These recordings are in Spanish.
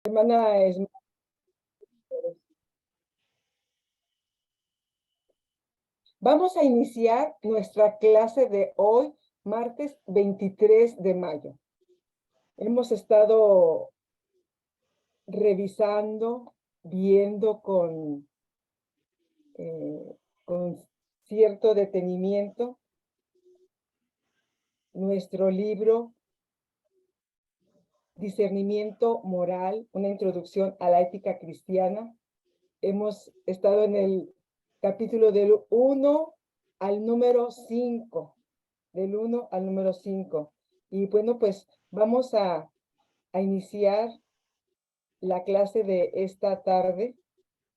Hermana Esmeralda. Vamos a iniciar nuestra clase de hoy, martes 23 de mayo. Hemos estado revisando, viendo con cierto detenimiento nuestro libro Discernimiento Moral, una introducción a la ética cristiana. Hemos estado en el capítulo del 1 al número 5, del 1 al número 5. Y bueno, pues vamos a iniciar la clase de esta tarde.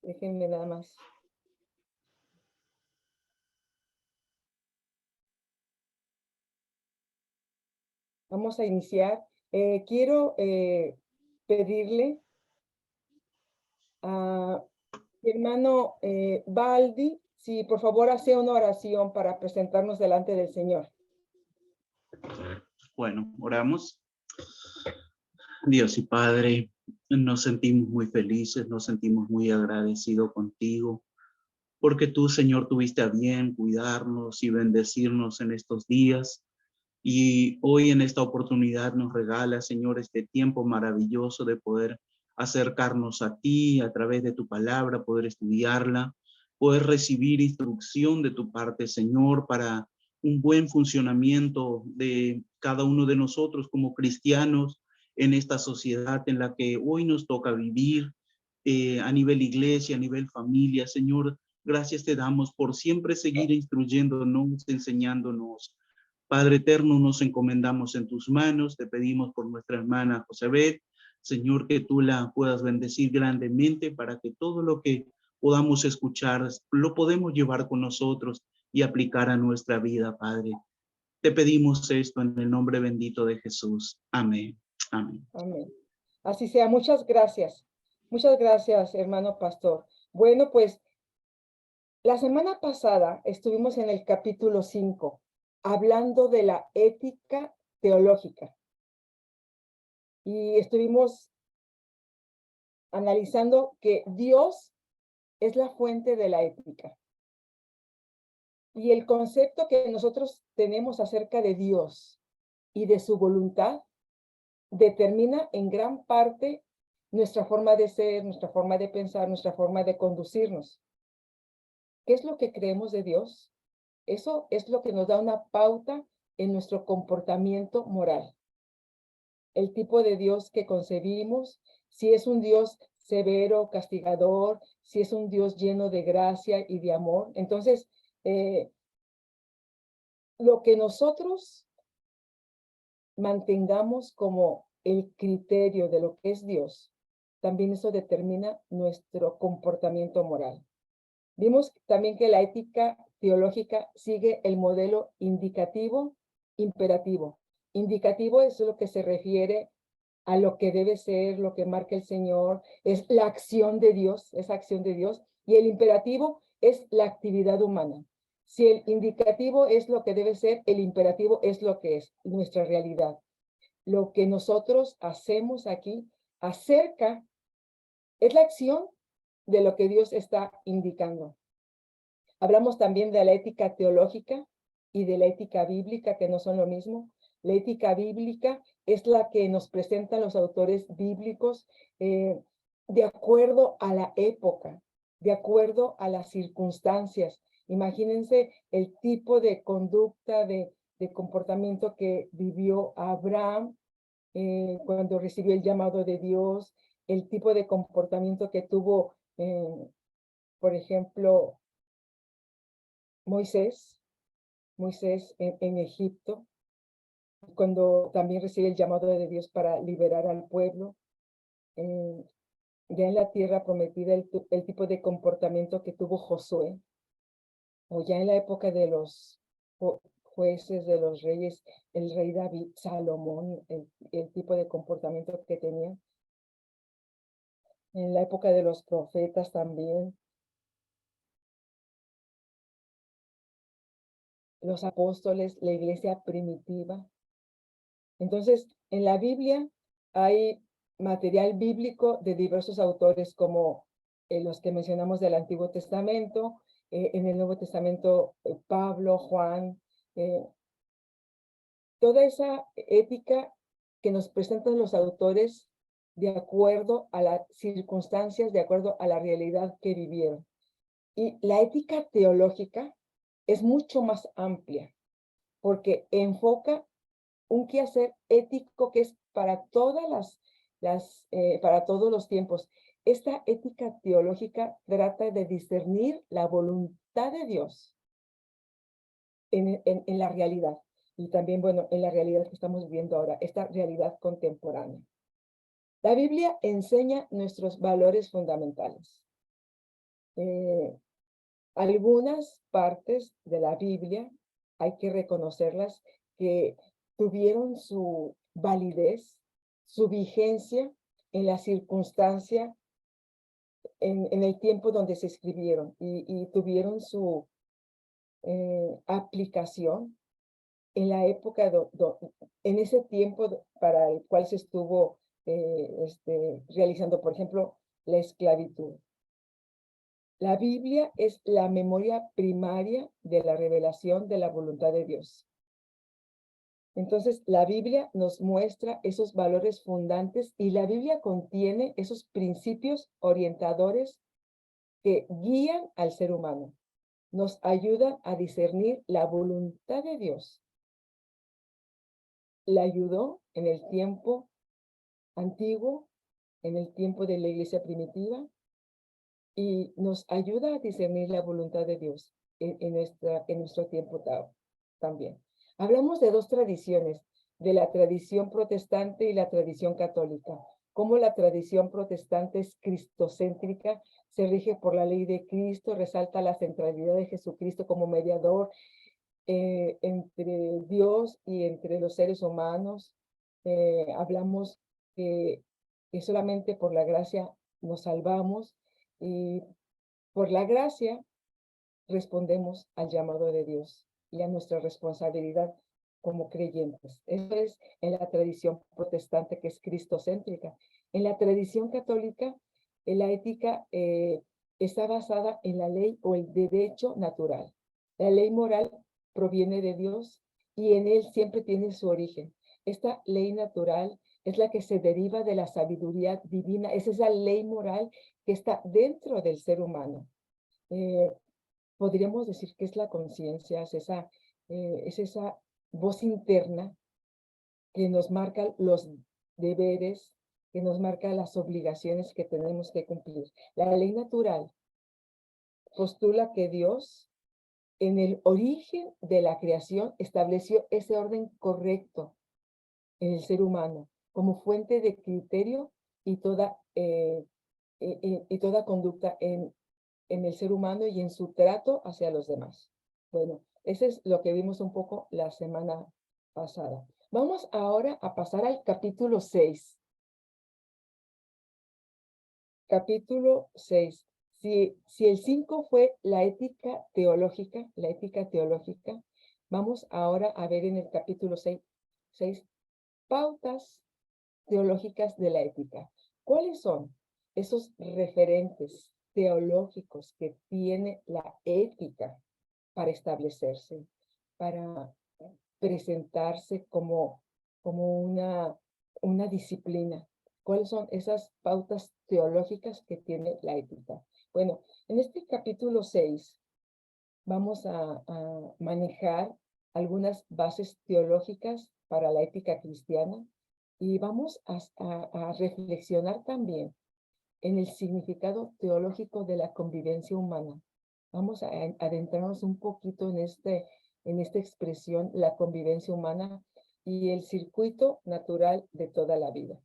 Déjenme nada más. Vamos a iniciar. Quiero pedirle a mi hermano Baldi, si por favor hace una oración para presentarnos delante del Señor. Bueno, oramos. Dios y Padre, nos sentimos muy felices, nos sentimos muy agradecidos contigo, porque tú, Señor, tuviste a bien cuidarnos y bendecirnos en estos días. Y hoy en esta oportunidad nos regala, Señor, este tiempo maravilloso de poder acercarnos a ti a través de tu palabra, poder estudiarla, poder recibir instrucción de tu parte, Señor, para un buen funcionamiento de cada uno de nosotros como cristianos en esta sociedad en la que hoy nos toca vivir, a nivel iglesia, a nivel familia. Señor, gracias te damos por siempre seguir instruyéndonos, enseñándonos. Padre eterno, nos encomendamos en tus manos, te pedimos por nuestra hermana Josabeth, Señor, que tú la puedas bendecir grandemente para que todo lo que podamos escuchar lo podemos llevar con nosotros y aplicar a nuestra vida, Padre. Te pedimos esto en el nombre bendito de Jesús. Amén. Amén. Amén. Así sea. Muchas gracias. Muchas gracias, hermano pastor. Bueno, pues la semana pasada estuvimos en el capítulo 5, hablando de la ética teológica. Y estuvimos analizando que Dios es la fuente de la ética. Y el concepto que nosotros tenemos acerca de Dios y de su voluntad determina en gran parte nuestra forma de ser, nuestra forma de pensar, nuestra forma de conducirnos. ¿Qué es lo que creemos de Dios? Eso es lo que nos da una pauta en nuestro comportamiento moral. El tipo de Dios que concebimos, si es un Dios severo, castigador, si es un Dios lleno de gracia y de amor. Entonces, lo que nosotros mantengamos como el criterio de lo que es Dios, también eso determina nuestro comportamiento moral. Vimos también que la ética teológica sigue el modelo indicativo, imperativo. Indicativo es lo que se refiere a lo que debe ser, lo que marca el Señor, es la acción de Dios, esa acción de Dios, y el imperativo es la actividad humana. Si el indicativo es lo que debe ser, el imperativo es lo que es nuestra realidad. Lo que nosotros hacemos aquí acerca, es la acción de lo que Dios está indicando. Hablamos también de la ética teológica y de la ética bíblica, que no son lo mismo. La ética bíblica es la que nos presentan los autores bíblicos de acuerdo a la época, de acuerdo a las circunstancias. Imagínense el tipo de conducta, de comportamiento que vivió Abraham cuando recibió el llamado de Dios, el tipo de comportamiento que tuvo, por ejemplo, Moisés en Egipto, cuando también recibe el llamado de Dios para liberar al pueblo. Ya en la tierra prometida, el tipo de comportamiento que tuvo Josué, o ya en la época de los jueces, de los reyes, el rey David, Salomón, el tipo de comportamiento que tenía. En la época de los profetas también. Los apóstoles, la iglesia primitiva. Entonces, en la Biblia hay material bíblico de diversos autores como los que mencionamos del Antiguo Testamento, en el Nuevo Testamento Pablo, Juan, toda esa ética que nos presentan los autores de acuerdo a las circunstancias, de acuerdo a la realidad que vivieron. Y la ética teológica es mucho más amplia, porque enfoca un quehacer ético que es para para todos los tiempos. Esta ética teológica trata de discernir la voluntad de Dios en la realidad. Y también, bueno, en la realidad que estamos viviendo ahora, esta realidad contemporánea. La Biblia enseña nuestros valores fundamentales. Algunas partes de la Biblia hay que reconocerlas que tuvieron su validez, su vigencia en la circunstancia, en el tiempo donde se escribieron y tuvieron su aplicación en la época, en ese tiempo para el cual se estuvo realizando, por ejemplo, la esclavitud. La Biblia es la memoria primaria de la revelación de la voluntad de Dios. Entonces, la Biblia nos muestra esos valores fundantes y la Biblia contiene esos principios orientadores que guían al ser humano. Nos ayudan a discernir la voluntad de Dios. La ayudó en el tiempo antiguo, en el tiempo de la iglesia primitiva, y nos ayuda a discernir la voluntad de Dios en nuestro tiempo también. Hablamos de dos tradiciones, de la tradición protestante y la tradición católica. Como la tradición protestante es cristocéntrica, se rige por la ley de Cristo, resalta la centralidad de Jesucristo como mediador entre Dios y entre los seres humanos. Hablamos que solamente por la gracia nos salvamos y por la gracia respondemos al llamado de Dios y a nuestra responsabilidad como creyentes. Eso es en la tradición protestante, que es cristocéntrica. En la tradición católica, la ética está basada en la ley o el derecho natural. La ley moral proviene de Dios y en él siempre tiene su origen. Esta ley natural es la que se deriva de la sabiduría divina, es esa ley moral que está dentro del ser humano. Podríamos decir que es la conciencia, es esa voz interna que nos marca los deberes, que nos marca las obligaciones que tenemos que cumplir. La ley natural postula que Dios, en el origen de la creación, estableció ese orden correcto en el ser humano como fuente de criterio y toda conducta en el ser humano y en su trato hacia los demás. Bueno, eso es lo que vimos un poco la semana pasada. Vamos ahora a pasar al capítulo 6. Capítulo 6. Si el 5 fue la ética teológica, vamos ahora a ver en el capítulo 6 pautas teológicas de la ética. ¿Cuáles son esos referentes teológicos que tiene la ética para establecerse, para presentarse como una disciplina? ¿Cuáles son esas pautas teológicas que tiene la ética? Bueno, en este capítulo 6 vamos a manejar algunas bases teológicas para la ética cristiana y vamos a reflexionar también en el significado teológico de la convivencia humana. Vamos a adentrarnos un poquito en esta expresión, la convivencia humana y el circuito natural de toda la vida.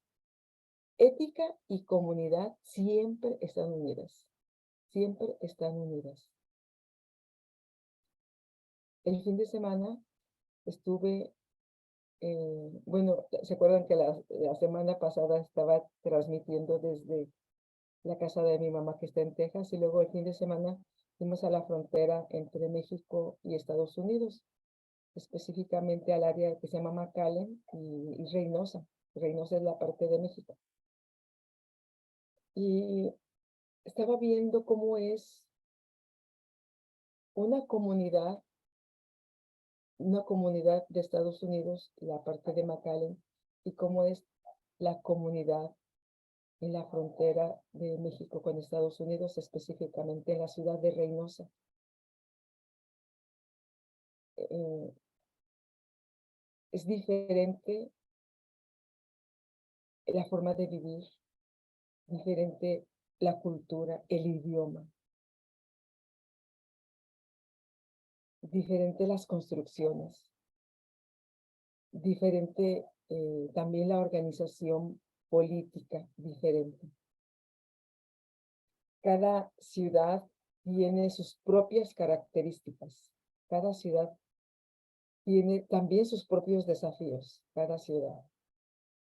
Ética y comunidad siempre están unidas, siempre están unidas. El fin de semana estuve, bueno, ¿se acuerdan que la semana pasada estaba transmitiendo desde la casa de mi mamá que está en Texas y luego el fin de semana fuimos a la frontera entre México y Estados Unidos, específicamente al área que se llama McAllen y Reynosa. Reynosa es la parte de México. y estaba viendo cómo es una comunidad de Estados Unidos, la parte de McAllen, y cómo es la comunidad en la frontera de México con Estados Unidos, específicamente en la ciudad de Reynosa. Eh, es diferente la forma de vivir, diferente la cultura, el idioma, diferente las construcciones, diferente también la organización política, diferente. Cada ciudad tiene sus propias características. Cada ciudad tiene también sus propios desafíos, cada ciudad.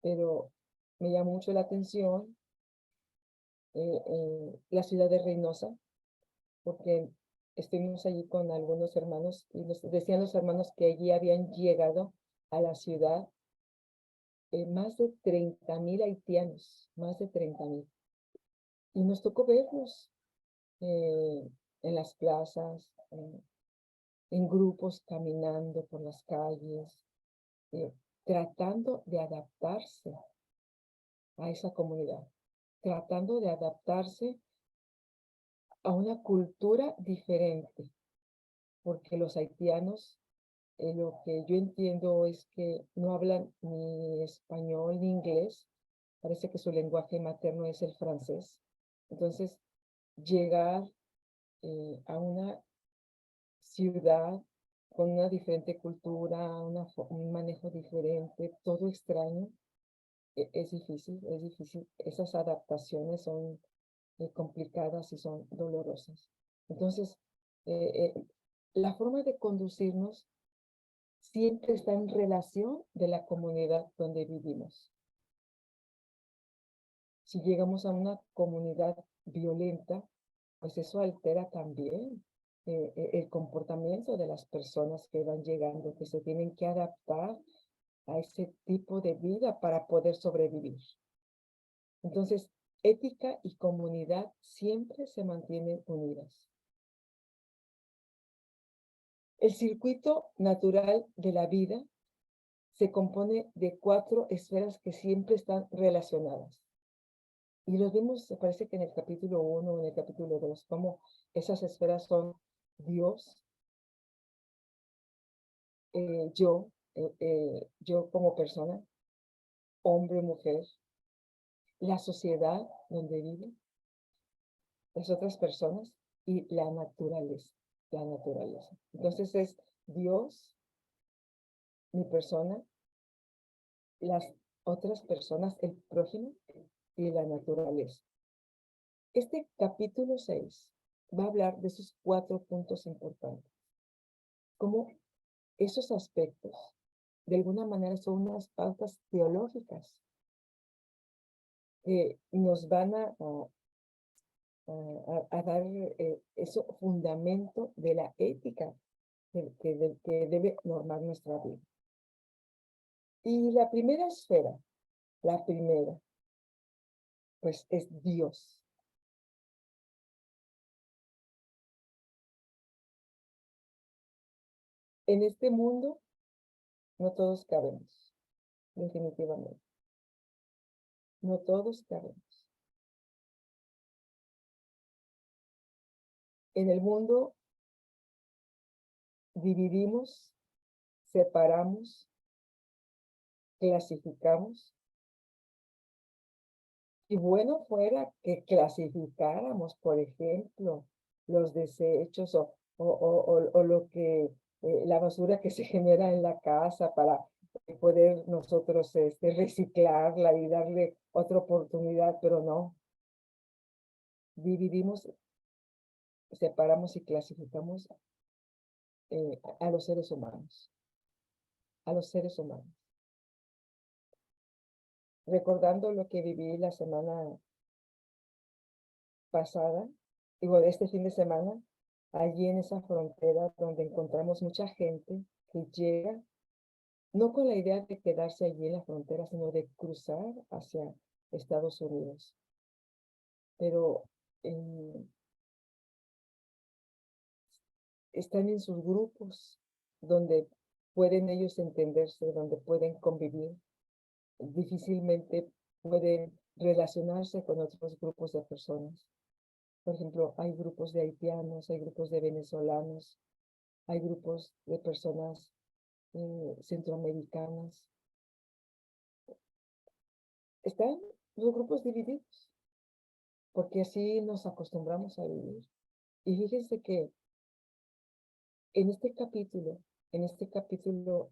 Pero me llama mucho la atención la ciudad de Reynosa, porque estuvimos allí con algunos hermanos y nos decían los hermanos que allí habían llegado a la ciudad más de 30,000 haitianos, más de 30,000. Y nos tocó verlos en las plazas, en grupos caminando por las calles, tratando de adaptarse a esa comunidad, tratando de adaptarse a una cultura diferente, porque los haitianos, lo que yo entiendo es que no hablan ni español ni inglés, parece que su lenguaje materno es el francés. Entonces, llegar a una ciudad con una diferente cultura, un manejo diferente, todo extraño, es difícil, es difícil. Esas adaptaciones son complicadas y son dolorosas. Entonces, la forma de conducirnos siempre está en relación de la comunidad donde vivimos. Si llegamos a una comunidad violenta, pues eso altera también el comportamiento de las personas que van llegando, que se tienen que adaptar a ese tipo de vida para poder sobrevivir. Entonces, ética y comunidad siempre se mantienen unidas. El circuito natural de la vida se compone de 4 esferas que siempre están relacionadas. Y los vimos, me parece que en el capítulo 1 o en el capítulo 2, cómo esas esferas son Dios, yo como persona, hombre, mujer, la sociedad donde vivo, las otras personas y la naturaleza, la naturaleza. Entonces es Dios, mi persona, las otras personas, el prójimo y la naturaleza. Este capítulo 6 va a hablar de esos 4 puntos importantes. Cómo esos aspectos, de alguna manera, son unas pautas teológicas que nos van a dar ese fundamento de la ética que debe normar nuestra vida. Y la primera esfera, la primera, pues es Dios. En este mundo no todos cabemos, definitivamente. No todos cabemos. En el mundo dividimos, separamos, clasificamos. Y bueno fuera que clasificáramos, por ejemplo, los desechos o lo que, la basura que se genera en la casa para poder nosotros reciclarla y darle otra oportunidad, pero no. Dividimos, separamos y clasificamos a los seres humanos. A los seres humanos. Recordando lo que viví la semana pasada, digo, este fin de semana, allí en esa frontera donde encontramos mucha gente que llega, no con la idea de quedarse allí en la frontera, sino de cruzar hacia Estados Unidos. pero están en sus grupos donde pueden ellos entenderse, donde pueden convivir. Difícilmente pueden relacionarse con otros grupos de personas. Por ejemplo, hay grupos de haitianos, hay grupos de venezolanos, hay grupos de personas centroamericanas. Están los grupos divididos, porque así nos acostumbramos a vivir. Y fíjense que en este capítulo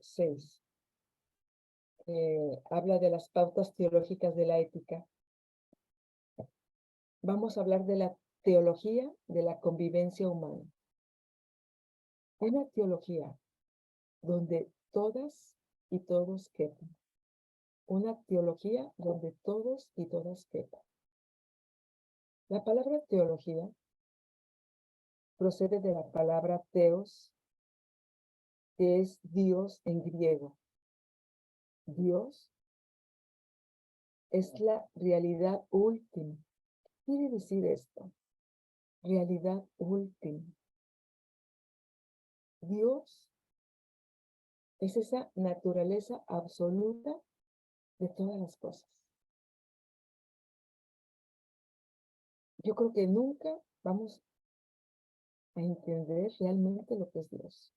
6, habla de las pautas teológicas de la ética. Vamos a hablar de la teología de la convivencia humana. Una teología donde todas y todos quepan. Una teología donde todos y todas quepan. La palabra teología procede de la palabra theos, que es Dios en griego. Dios es la realidad última. ¿Qué quiere decir esto? Realidad última. Dios es esa naturaleza absoluta de todas las cosas. Yo creo que nunca vamos a entender realmente lo que es Dios,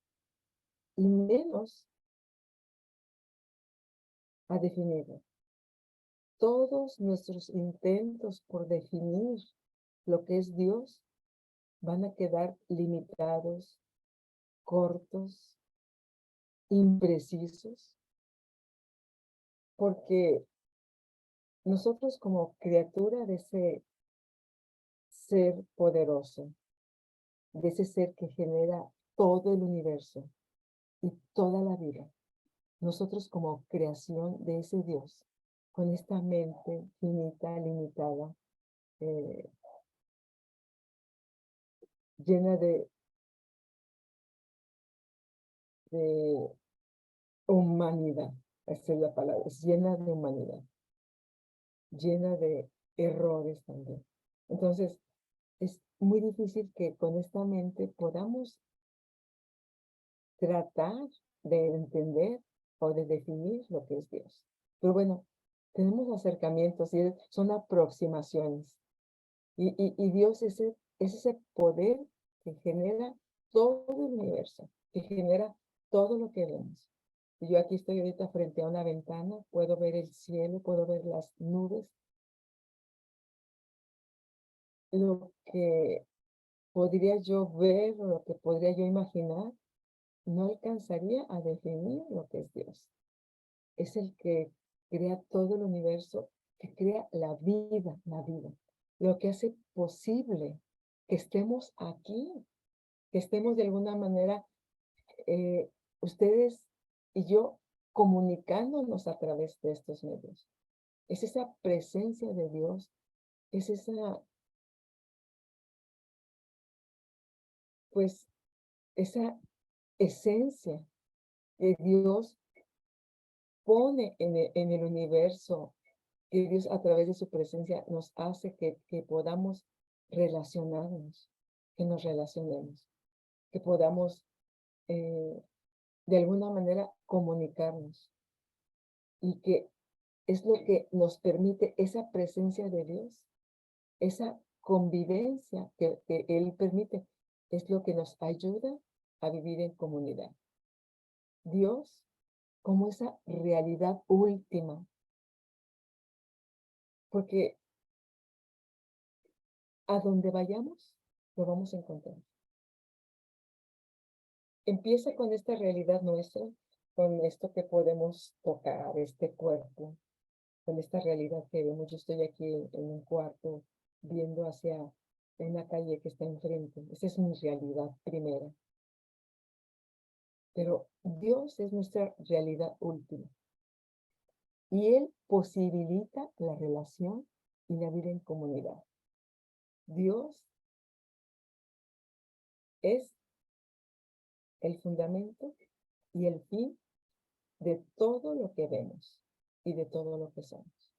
y menos a definirlo. Todos nuestros intentos por definir lo que es Dios van a quedar limitados, cortos, imprecisos, porque nosotros como criatura de ese ser poderoso, de ese ser que genera todo el universo y toda la vida, nosotros como creación de ese Dios, con esta mente finita, limitada, llena de humanidad, esa es la palabra, es llena de humanidad, llena de errores también. Entonces, es muy difícil que con esta mente podamos tratar de entender o de definir lo que es Dios. Pero bueno, tenemos acercamientos y son aproximaciones. Y Dios es ese poder que genera todo el universo, que genera todo lo que vemos. Y yo aquí estoy ahorita frente a una ventana, puedo ver el cielo, puedo ver las nubes. Lo que podría yo ver o lo que podría yo imaginar no alcanzaría a definir lo que es Dios. Es el que crea todo el universo, que crea la vida, lo que hace posible que estemos aquí, que estemos de alguna manera, ustedes y yo, comunicándonos a través de estos medios. Es esa presencia de Dios, es esa, pues, esa esencia que Dios pone en el universo, que Dios a través de su presencia nos hace que podamos relacionarnos, que nos relacionemos, que podamos de alguna manera comunicarnos, y que es lo que nos permite esa presencia de Dios, esa convivencia que Él permite, es lo que nos ayuda a vivir en comunidad. Dios como esa realidad última, porque a donde vayamos, lo vamos a encontrar. Empieza con esta realidad nuestra, con esto que podemos tocar, este cuerpo, con esta realidad que vemos. Yo estoy aquí en un cuarto viendo hacia una calle que está enfrente. Esa es mi realidad primera. Pero Dios es nuestra realidad última. Y Él posibilita la relación y la vida en comunidad. Dios es el fundamento y el fin de todo lo que vemos y de todo lo que somos.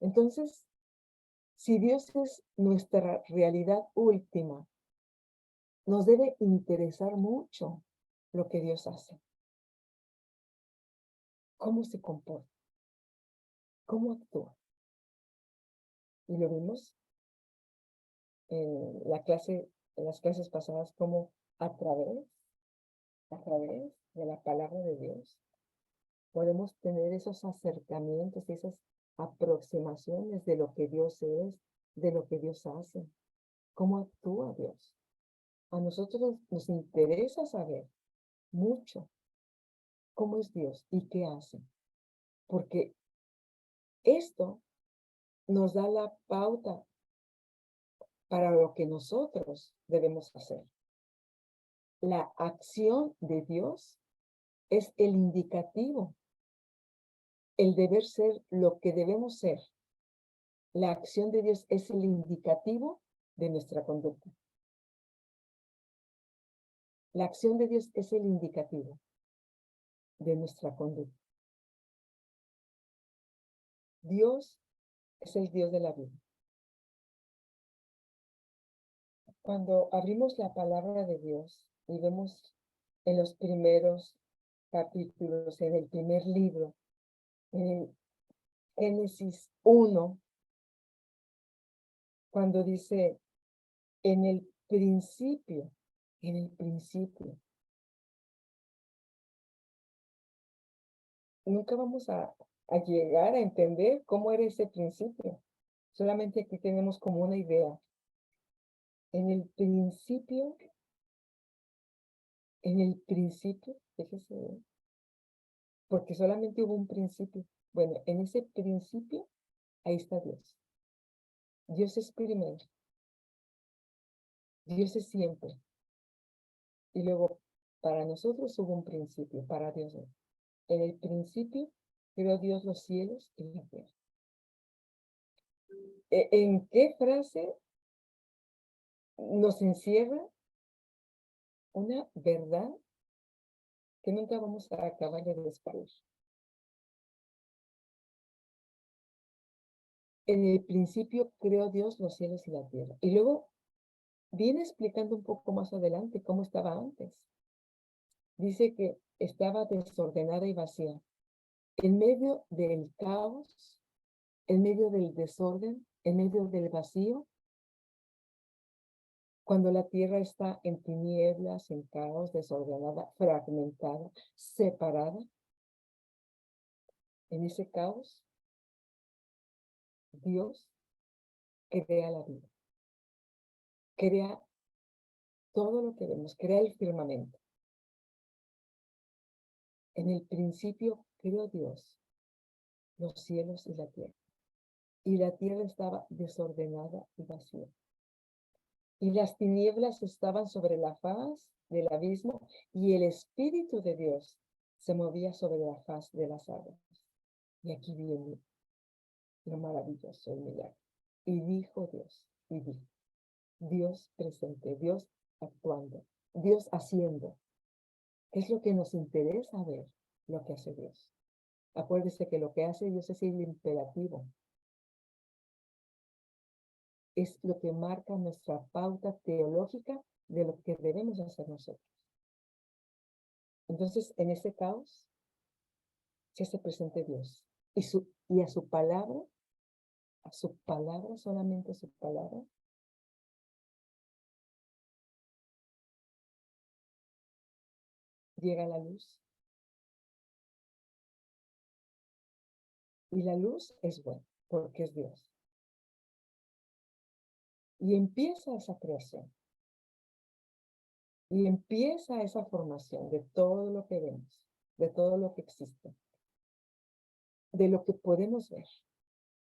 Entonces, Si Dios es nuestra realidad última, nos debe interesar mucho lo que Dios hace. Cómo se comporta, cómo actúa. Y lo vimos en las clases pasadas, cómo a través de la palabra de Dios, podemos tener esos acercamientos, esas aproximaciones de lo que Dios es, de lo que Dios hace, cómo actúa Dios. A nosotros nos interesa saber mucho cómo es Dios y qué hace, porque esto nos da la pauta para lo que nosotros debemos hacer. La acción de Dios es el indicativo, el deber ser lo que debemos ser. La acción de Dios es el indicativo de nuestra conducta. La acción de Dios es el indicativo de nuestra conducta. Dios es el Dios de la vida. Cuando abrimos la palabra de Dios y vemos en los primeros capítulos, en el primer libro, en Génesis 1, cuando dice, en el principio, nunca vamos a llegar a entender cómo era ese principio. Solamente aquí tenemos como una idea. En el principio, fíjese, porque solamente hubo un principio. Bueno, en ese principio, ahí está Dios. Dios es primero. Dios es siempre. Y luego, para nosotros hubo un principio, para Dios no. En el principio creó Dios los cielos y la tierra. ¿En qué frase nos encierra una verdad que nunca vamos a acabar de descubrir? En el principio creó Dios los cielos y la tierra. Y luego viene explicando un poco más adelante cómo estaba antes. Dice que estaba desordenada y vacía. En medio del caos, en medio del desorden, en medio del vacío, cuando la tierra está en tinieblas, en caos, desordenada, fragmentada, separada, en ese caos, Dios crea la vida, crea todo lo que vemos, crea el firmamento. En el principio creó Dios los cielos y la tierra estaba desordenada y vacía. Y las tinieblas estaban sobre la faz del abismo, y el Espíritu de Dios se movía sobre la faz de las aguas. Y aquí viene lo maravilloso, el milagro. Y dijo Dios presente, Dios actuando, Dios haciendo. ¿Qué es lo que nos interesa ver? Lo que hace Dios. Acuérdese que lo que hace Dios es el imperativo. Es lo que marca nuestra pauta teológica de lo que debemos hacer nosotros. Entonces, en ese caos, se hace presente Dios. Y a su palabra, solamente a su palabra, llega la luz. Y la luz es buena, porque es Dios. Y empieza esa creación. Y empieza esa formación de todo lo que vemos, de todo lo que existe, de lo que podemos ver,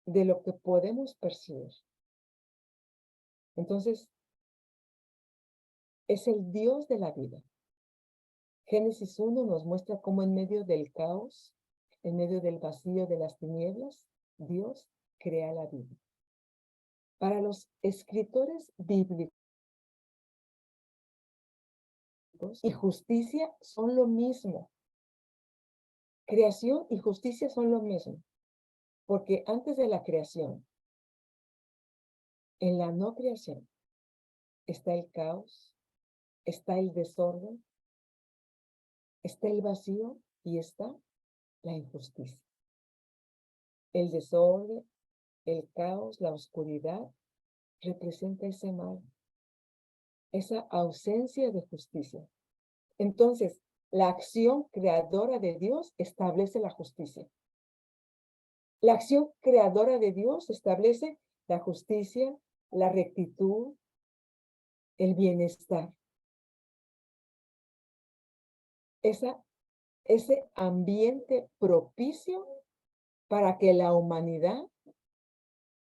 de lo que podemos percibir. Entonces, es el Dios de la vida. Génesis 1 nos muestra cómo en medio del caos, en medio del vacío de las tinieblas, Dios crea la vida. Para los escritores bíblicos y justicia son lo mismo. Creación y justicia son lo mismo. Porque antes de la creación, En la no creación está el caos, está el desorden, está el vacío y está la injusticia. El desorden, el caos, la oscuridad representa ese mal, esa ausencia de justicia. Entonces, la acción creadora de Dios establece la justicia. La acción creadora de Dios establece la justicia, la rectitud, el bienestar. Ese ambiente propicio para que la humanidad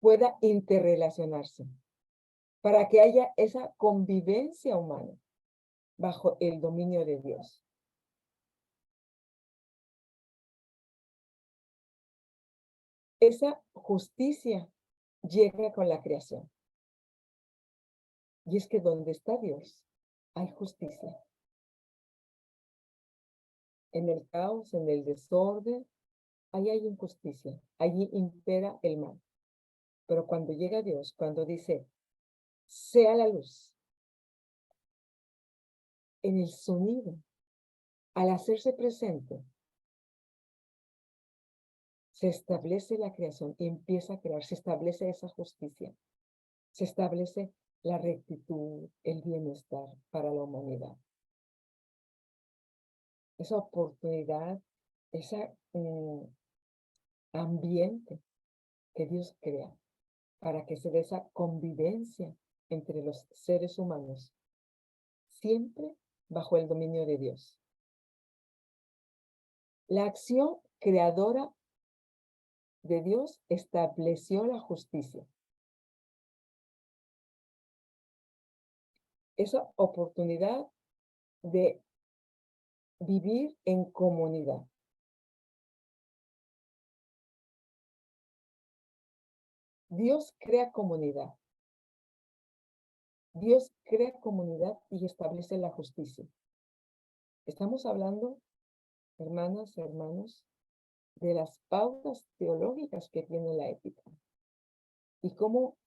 pueda interrelacionarse, para que haya esa convivencia humana bajo el dominio de Dios. Esa justicia llega con la creación. Y es que donde está Dios, hay justicia. En el caos, en el desorden, ahí hay injusticia, allí impera el mal. Pero cuando llega Dios, cuando dice, sea la luz, en el sonido, al hacerse presente, se establece la creación y empieza a crear, se establece esa justicia, se establece la rectitud, el bienestar para la humanidad. Esa oportunidad, ese ambiente que Dios crea para que se dé esa convivencia entre los seres humanos, siempre bajo el dominio de Dios. La acción creadora de Dios estableció la justicia. Esa oportunidad de vivir en comunidad. Dios crea comunidad. Dios crea comunidad y establece la justicia. Estamos hablando, hermanas, hermanos, de las pautas teológicas que tiene la ética. Y cómo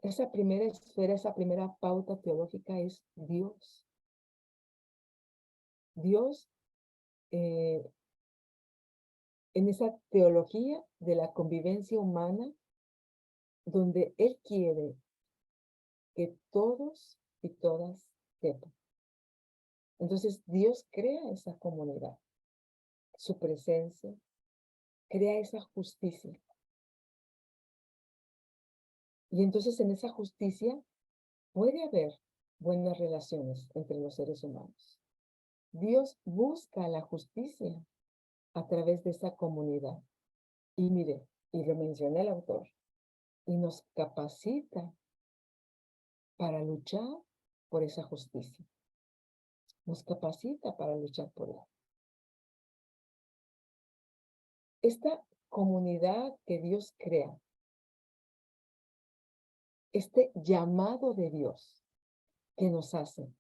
esa primera esfera, esa primera pauta teológica es Dios. Dios, en esa teología de la convivencia humana, donde Él quiere que todos y todas sepan. Entonces Dios crea esa comunidad, su presencia, crea esa justicia. Y entonces en esa justicia puede haber buenas relaciones entre los seres humanos. Dios busca la justicia a través de esa comunidad. Y mire, y lo menciona el autor, y nos capacita para luchar por esa justicia. Nos capacita para luchar por ella. Esta comunidad que Dios crea, este llamado de Dios que nos hace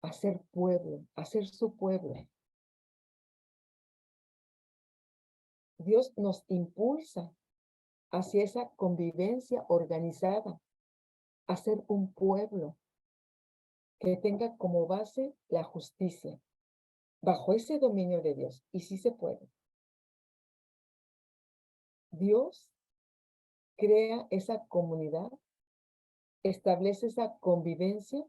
a ser pueblo, a ser su pueblo. Dios nos impulsa hacia esa convivencia organizada, a ser un pueblo que tenga como base la justicia, bajo ese dominio de Dios. Y sí se puede. Dios crea esa comunidad, establece esa convivencia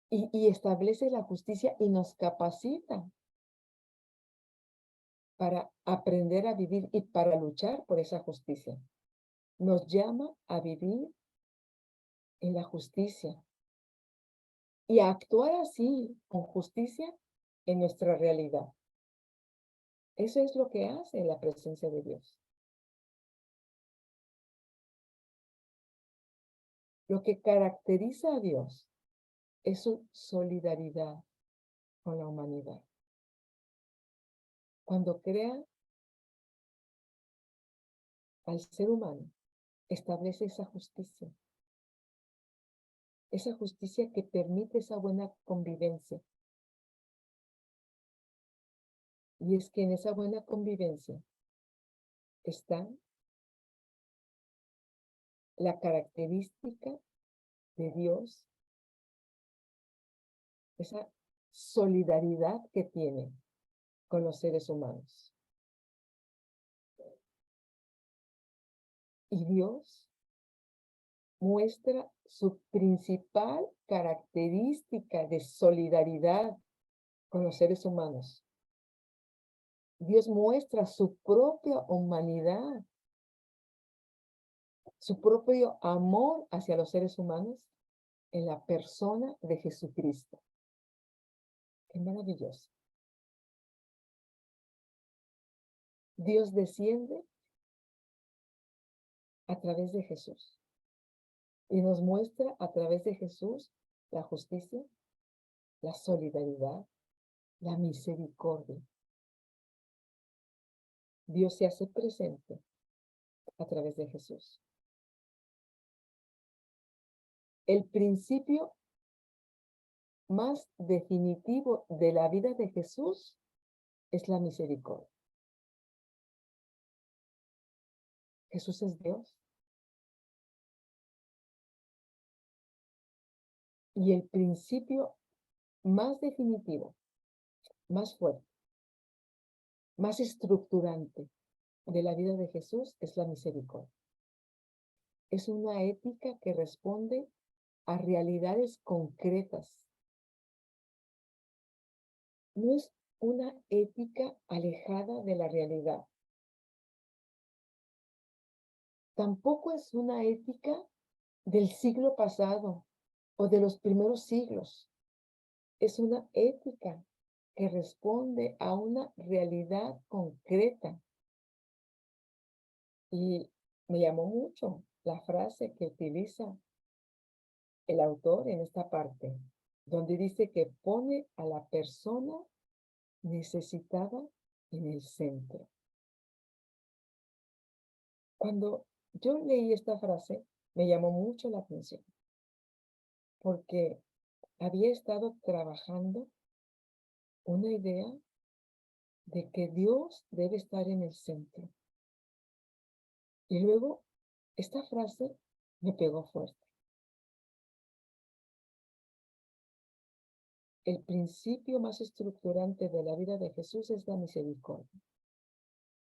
y establece la justicia y nos capacita para aprender a vivir y para luchar por esa justicia. Nos llama a vivir en la justicia y a actuar así con justicia en nuestra realidad. Eso es lo que hace la presencia de Dios. Lo que caracteriza a Dios es su solidaridad con la humanidad. Cuando crea al ser humano, establece esa justicia que permite esa buena convivencia. Y es que en esa buena convivencia están la característica de Dios, esa solidaridad que tiene con los seres humanos. Y Dios muestra su principal característica de solidaridad con los seres humanos. Dios muestra su propia humanidad, su propio amor hacia los seres humanos en la persona de Jesucristo. Qué maravilloso. Dios desciende a través de Jesús y nos muestra a través de Jesús la justicia, la solidaridad, la misericordia. Dios se hace presente a través de Jesús. El principio más definitivo de la vida de Jesús es la misericordia. Jesús es Dios. Y el principio más definitivo, más fuerte, más estructurante de la vida de Jesús es la misericordia. Es una ética que responde a realidades concretas. No es una ética alejada de la realidad. Tampoco es una ética del siglo pasado o de los primeros siglos. Es una ética que responde a una realidad concreta. Y me llamó mucho la frase que utiliza el autor en esta parte, donde dice que pone a la persona necesitada en el centro. Cuando yo leí esta frase, me llamó mucho la atención, porque había estado trabajando una idea de que Dios debe estar en el centro. Y luego, esta frase me pegó fuerte. El principio más estructurante de la vida de Jesús es la misericordia.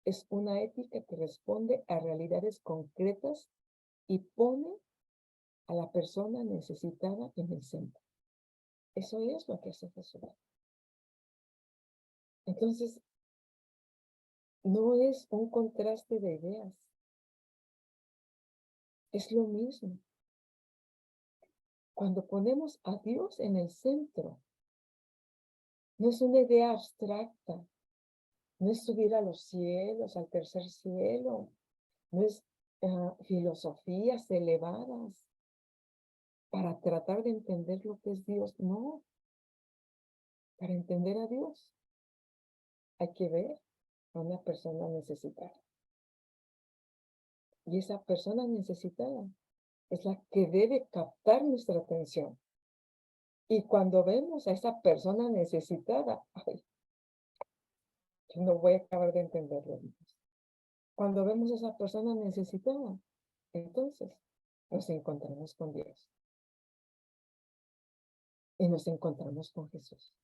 Es una ética que responde a realidades concretas y pone a la persona necesitada en el centro. Eso es lo que hace Jesús. Entonces, no es un contraste de ideas. Es lo mismo. Cuando ponemos a Dios en el centro, no es una idea abstracta, no es subir a los cielos, al tercer cielo, no es filosofías elevadas para tratar de entender lo que es Dios. No, para entender a Dios hay que ver a una persona necesitada. Y esa persona necesitada es la que debe captar nuestra atención. Y cuando vemos a esa persona necesitada, ay, yo no voy a acabar de entenderlo. Cuando vemos a esa persona necesitada, entonces nos encontramos con Dios. Y nos encontramos con Jesús.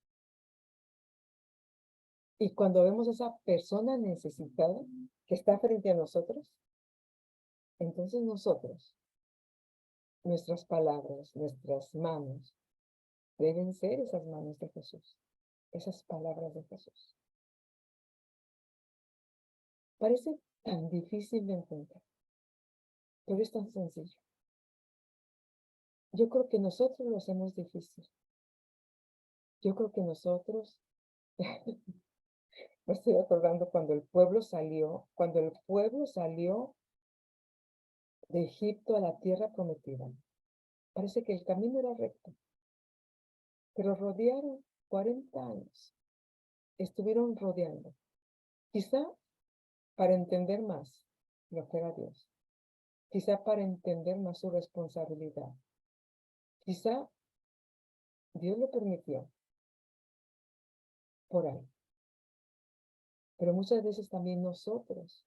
Y cuando vemos a esa persona necesitada que está frente a nosotros, entonces nosotros, nuestras palabras, nuestras manos, deben ser esas manos de Jesús, esas palabras de Jesús. Parece tan difícil de entender, pero es tan sencillo. Yo creo que nosotros lo hacemos difícil. Yo creo que nosotros, me estoy acordando cuando el pueblo salió de Egipto a la tierra prometida. Parece que el camino era recto, pero rodearon 40 años. Estuvieron rodeando, quizá para entender más lo que era Dios, quizá para entender más su responsabilidad. Quizá Dios lo permitió por ahí. Pero muchas veces también nosotros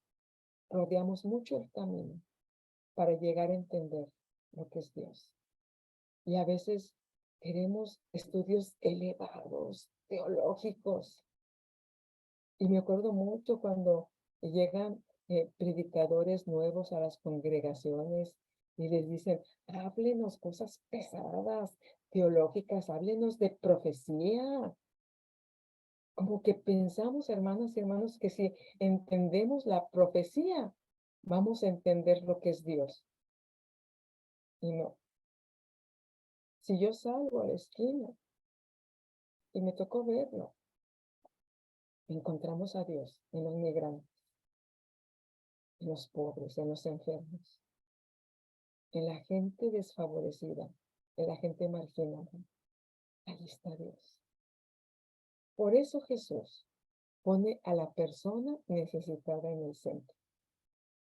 rodeamos mucho el camino para llegar a entender lo que es Dios. Y a veces queremos estudios elevados, teológicos. Y me acuerdo mucho cuando llegan predicadores nuevos a las congregaciones y les dicen, háblenos cosas pesadas, teológicas, háblenos de profecía. Como que pensamos, hermanas y hermanos, que si entendemos la profecía, vamos a entender lo que es Dios. Y no. Si yo salgo a la esquina y me tocó verlo, encontramos a Dios en los migrantes, en los pobres, en los enfermos, en la gente desfavorecida, en la gente marginada. Ahí está Dios. Por eso Jesús pone a la persona necesitada en el centro.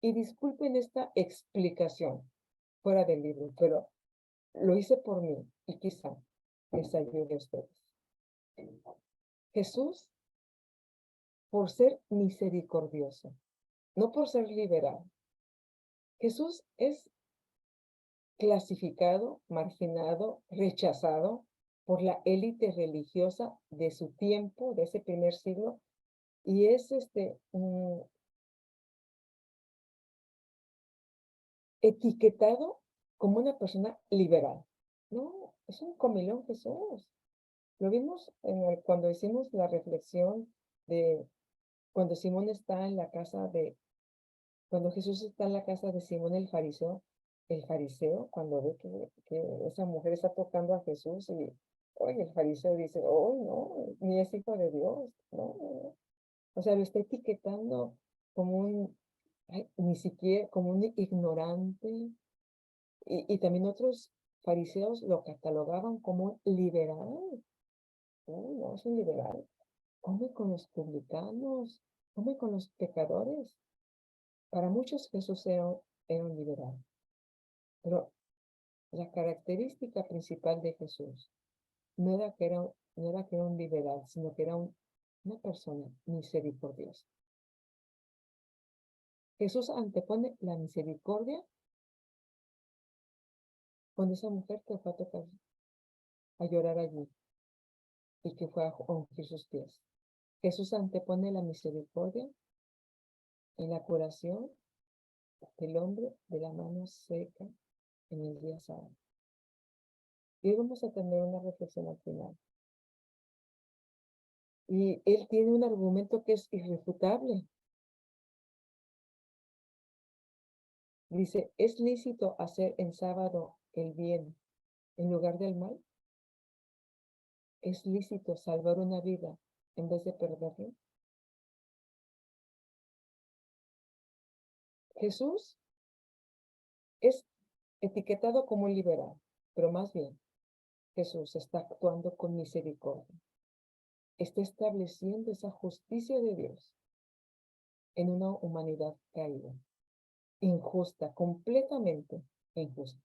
Y disculpen esta explicación fuera del libro, pero lo hice por mí y quizá les ayude a ustedes. Jesús, por ser misericordioso, no por ser liberal. Jesús es clasificado, marginado, rechazado por la élite religiosa de su tiempo, de ese primer siglo, y es etiquetado como una persona liberal. No, es un comilón Jesús. Lo vimos cuando hicimos la reflexión de cuando Simón está en la casa de, cuando Jesús está en la casa de Simón el fariseo, cuando ve que esa mujer está tocando a Jesús y, oye, el fariseo dice, oh, no, ni es hijo de Dios, no, no, no. O sea, lo está etiquetando como ni siquiera, como un ignorante. Y también otros fariseos lo catalogaban como liberal. Oh, no, es un liberal. Come con los publicanos, come con los pecadores. Para muchos Jesús era un liberal. Pero la característica principal de Jesús no era que era un liberal, sino que era una persona misericordiosa. Jesús antepone la misericordia con esa mujer que fue a tocar, a llorar allí y que fue a ungir sus pies. Jesús antepone la misericordia en la curación del hombre de la mano seca en el día sábado. Y hoy vamos a tener una reflexión al final. Y él tiene un argumento que es irrefutable. Dice, ¿es lícito hacer en sábado el bien en lugar del mal? ¿Es lícito salvar una vida en vez de perderla? Jesús es etiquetado como un liberal, pero más bien Jesús está actuando con misericordia. Está estableciendo esa justicia de Dios en una humanidad caída, injusta, completamente injusta.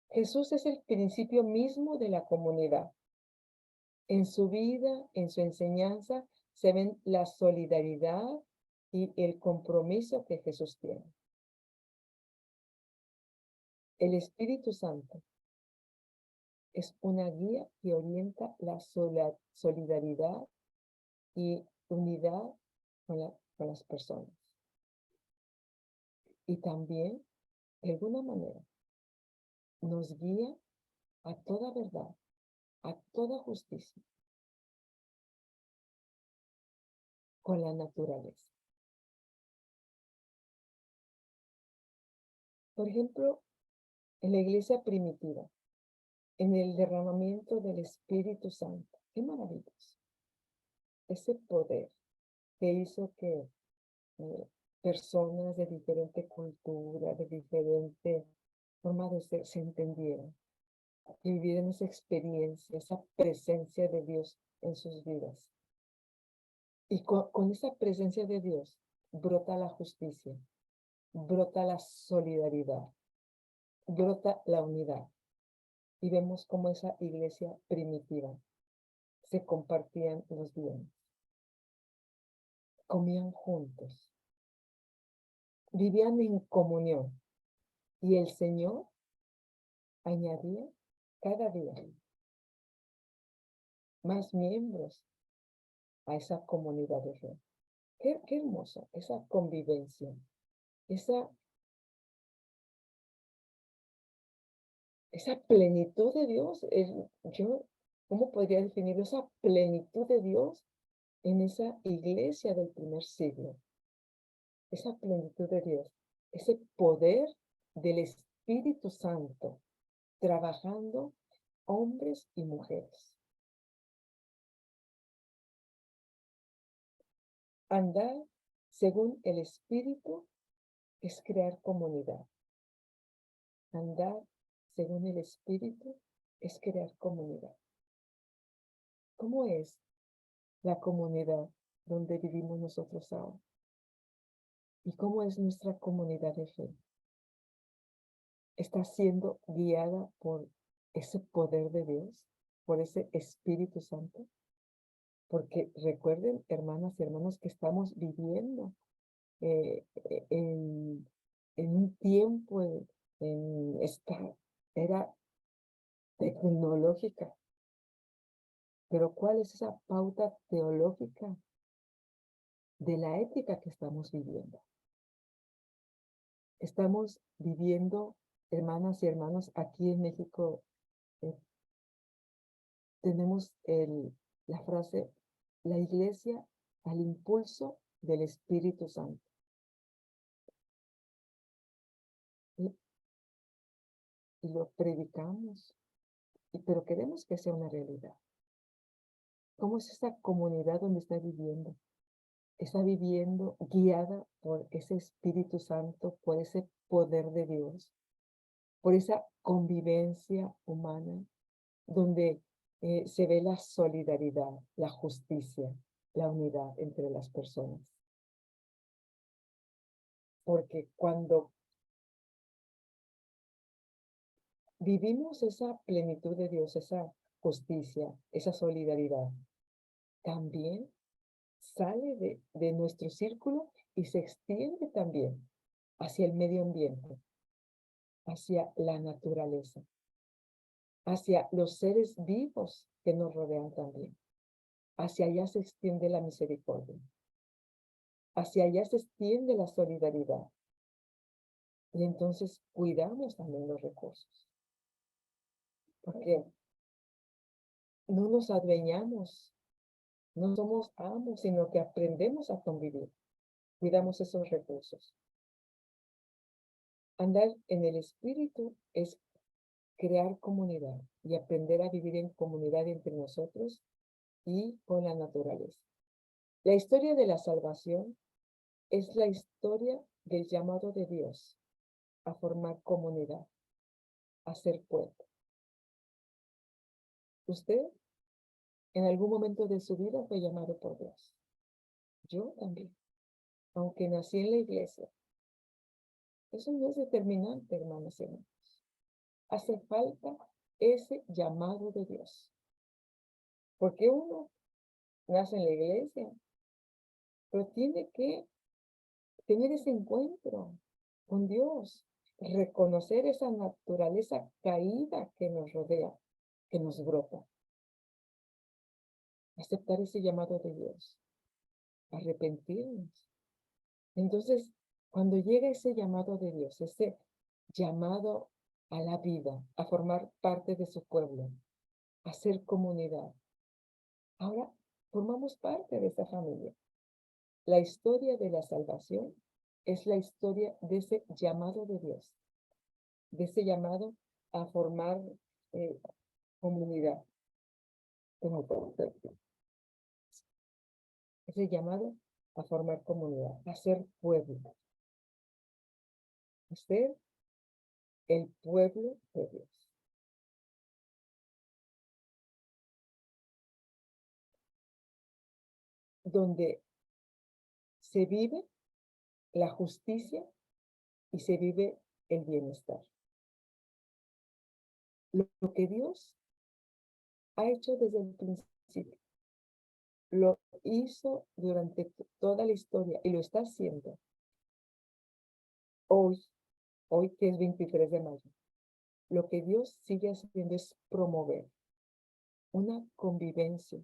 Jesús es el principio mismo de la comunidad. En su vida, en su enseñanza, se ven la solidaridad y el compromiso que Jesús tiene. El Espíritu Santo es una guía que orienta la solidaridad y unidad con las personas. Y también, de alguna manera, nos guía a toda verdad, a toda justicia, con la naturaleza. Por ejemplo, en la iglesia primitiva, en el derramamiento del Espíritu Santo. ¡Qué maravilloso! Ese poder que hizo que personas de diferente cultura, de diferente forma de ser, se entendieran y vivieran esa experiencia, esa presencia de Dios en sus vidas. Y con esa presencia de Dios brota la justicia, brota la solidaridad, brota la unidad. Y vemos cómo esa iglesia primitiva se compartían los bienes, comían juntos, vivían en comunión. Y el Señor añadía cada día más miembros a esa comunidad de fe. Qué hermoso, esa convivencia, esa plenitud de Dios. ¿Cómo podría definir esa plenitud de Dios en esa iglesia del primer siglo? Esa plenitud de Dios, ese poder del Espíritu Santo trabajando hombres y mujeres. Andar según el Espíritu es crear comunidad. Andar según el Espíritu es crear comunidad. ¿Cómo es la comunidad donde vivimos nosotros ahora? ¿Y cómo es nuestra comunidad de fe? ¿Está siendo guiada por ese poder de Dios, por ese Espíritu Santo? Porque recuerden, hermanas y hermanos, que estamos viviendo en un tiempo, en esta era tecnológica. Pero ¿cuál es esa pauta teológica de la ética que estamos viviendo? Estamos viviendo, hermanas y hermanos, aquí en México, tenemos la frase, la iglesia al impulso del Espíritu Santo. Y lo predicamos, pero queremos que sea una realidad. ¿Cómo es esa comunidad donde está viviendo? Está viviendo guiada por ese Espíritu Santo, por ese poder de Dios, por esa convivencia humana, donde se ve la solidaridad, la justicia, la unidad entre las personas. Porque cuando vivimos esa plenitud de Dios, esa justicia, esa solidaridad, también sale de nuestro círculo y se extiende también hacia el medio ambiente, hacia la naturaleza, hacia los seres vivos que nos rodean también. Hacia allá se extiende la misericordia. Hacia allá se extiende la solidaridad. Y entonces cuidamos también los recursos. Porque no nos adueñamos, no somos amos, sino que aprendemos a convivir. Cuidamos esos recursos. Andar en el Espíritu es crear comunidad y aprender a vivir en comunidad entre nosotros y con la naturaleza. La historia de la salvación es la historia del llamado de Dios a formar comunidad, a ser pueblo. Usted en algún momento de su vida fue llamado por Dios. Yo también, aunque nací en la iglesia. Eso no es determinante, hermanos y hermanos. Hace falta ese llamado de Dios. Porque uno nace en la iglesia, pero tiene que tener ese encuentro con Dios, reconocer esa naturaleza caída que nos rodea, que nos brota. Aceptar ese llamado de Dios, arrepentirnos. Entonces, cuando llega ese llamado de Dios, ese llamado a la vida, a formar parte de su pueblo, a ser comunidad, ahora formamos parte de esa familia. La historia de la salvación es la historia de ese llamado de Dios, de ese llamado a formar comunidad. Ese llamado a formar comunidad, a ser pueblo. A ser el pueblo de Dios. Donde se vive la justicia y se vive el bienestar. Lo que Dios ha hecho desde el principio, lo hizo durante toda la historia y lo está haciendo hoy hoy que es 23 de mayo, lo que Dios sigue haciendo es promover una convivencia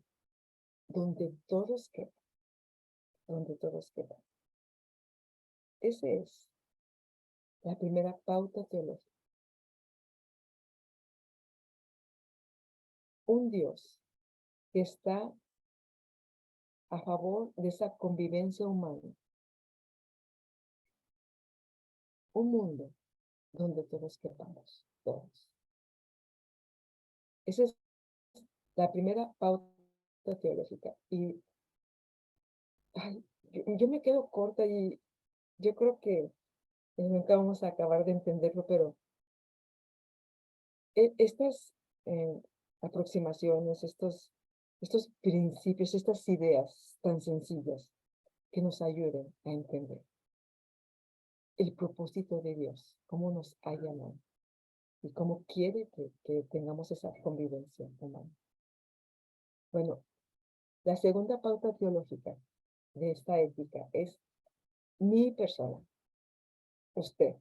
donde todos quepan, donde todos quepan. Esa es la primera pauta teológica. Un Dios que está a favor de esa convivencia humana. Un mundo donde todos quepamos, todos. Esa es la primera pauta teológica. Y ay, yo me quedo corta y yo creo que nunca vamos a acabar de entenderlo, pero estas aproximaciones, estos principios, estas ideas tan sencillas que nos ayuden a entender el propósito de Dios, cómo nos ha llamado y cómo quiere que tengamos esa convivencia humana. Bueno, la segunda pauta teológica de esta ética es mi persona, usted,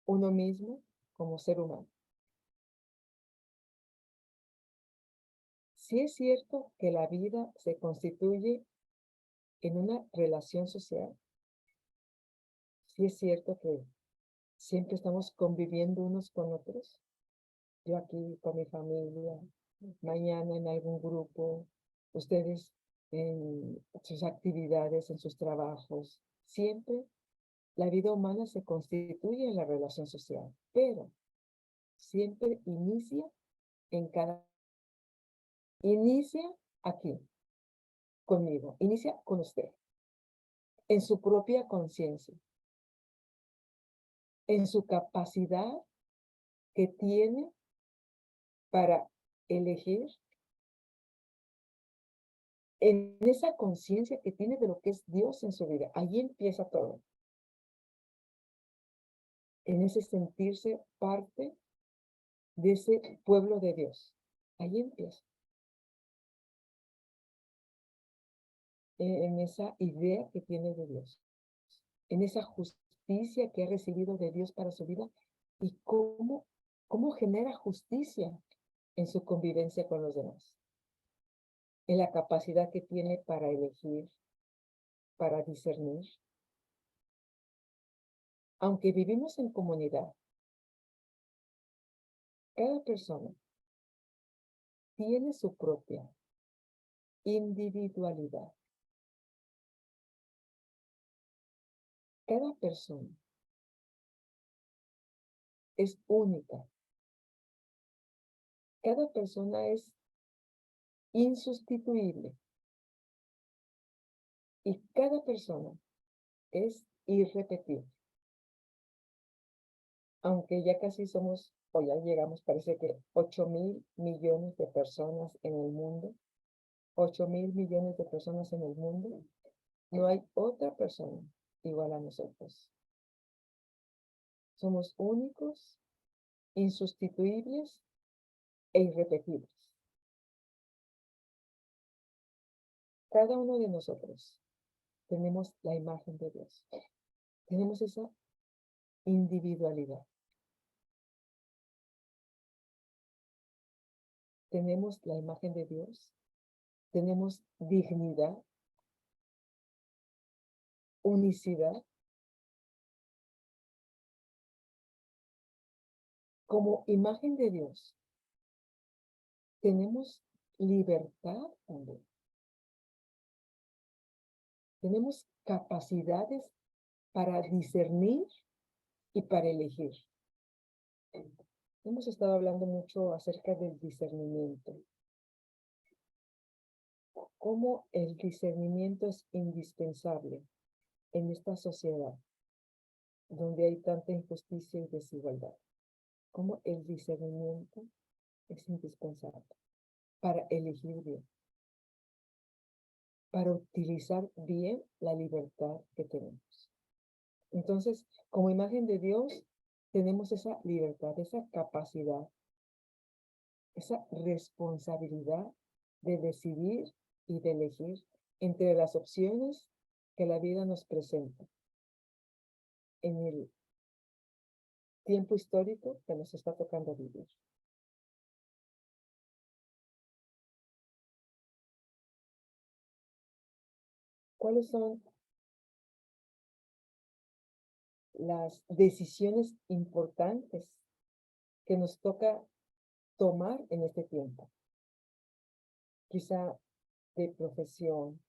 uno mismo como ser humano. Sí es cierto que la vida se constituye en una relación social. Sí es cierto que siempre estamos conviviendo unos con otros. Yo aquí con mi familia, mañana en algún grupo, ustedes en sus actividades, en sus trabajos. Siempre la vida humana se constituye en la relación social, pero siempre inicia aquí, conmigo, inicia con usted, en su propia conciencia, en su capacidad que tiene para elegir, en esa conciencia que tiene de lo que es Dios en su vida. Allí empieza todo. En ese sentirse parte de ese pueblo de Dios. Allí empieza. En esa idea que tiene de Dios. En esa justicia que ha recibido de Dios para su vida y cómo genera justicia en su convivencia con los demás. En la capacidad que tiene para elegir, para discernir. Aunque vivimos en comunidad, cada persona tiene su propia individualidad. Cada persona es única. Cada persona es insustituible. Y cada persona es irrepetible. Aunque ya casi somos, o ya llegamos, parece que 8,000,000,000 de personas en el mundo, 8,000,000,000 de personas en el mundo, no hay otra persona igual a nosotros. Somos únicos, insustituibles e irrepetibles. Cada uno de nosotros tenemos la imagen de Dios. Tenemos esa individualidad. Tenemos la imagen de Dios. Tenemos dignidad, unicidad. Como imagen de Dios, tenemos libertad también. Tenemos capacidades para discernir y para elegir. Hemos estado hablando mucho acerca del discernimiento. Cómo el discernimiento es indispensable en esta sociedad donde hay tanta injusticia y desigualdad. Cómo el discernimiento es indispensable para elegir bien, para utilizar bien la libertad que tenemos. Entonces, como imagen de Dios, tenemos esa libertad, esa capacidad, esa responsabilidad de decidir y de elegir entre las opciones que la vida nos presenta en el tiempo histórico que nos está tocando vivir. ¿Cuáles son las decisiones importantes que nos toca tomar en este tiempo? Quizá de profesión,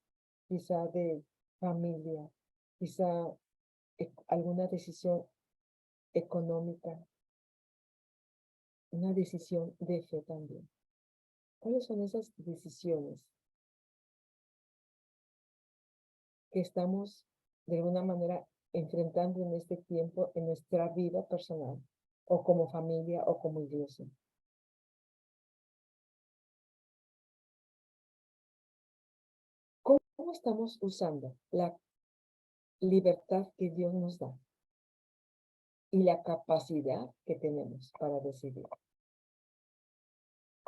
quizá de familia, quizá alguna decisión económica, una decisión de fe también. ¿Cuáles son esas decisiones que estamos de alguna manera enfrentando en este tiempo en nuestra vida personal, o como familia, o como iglesia? ¿Cómo estamos usando la libertad que Dios nos da y la capacidad que tenemos para decidir?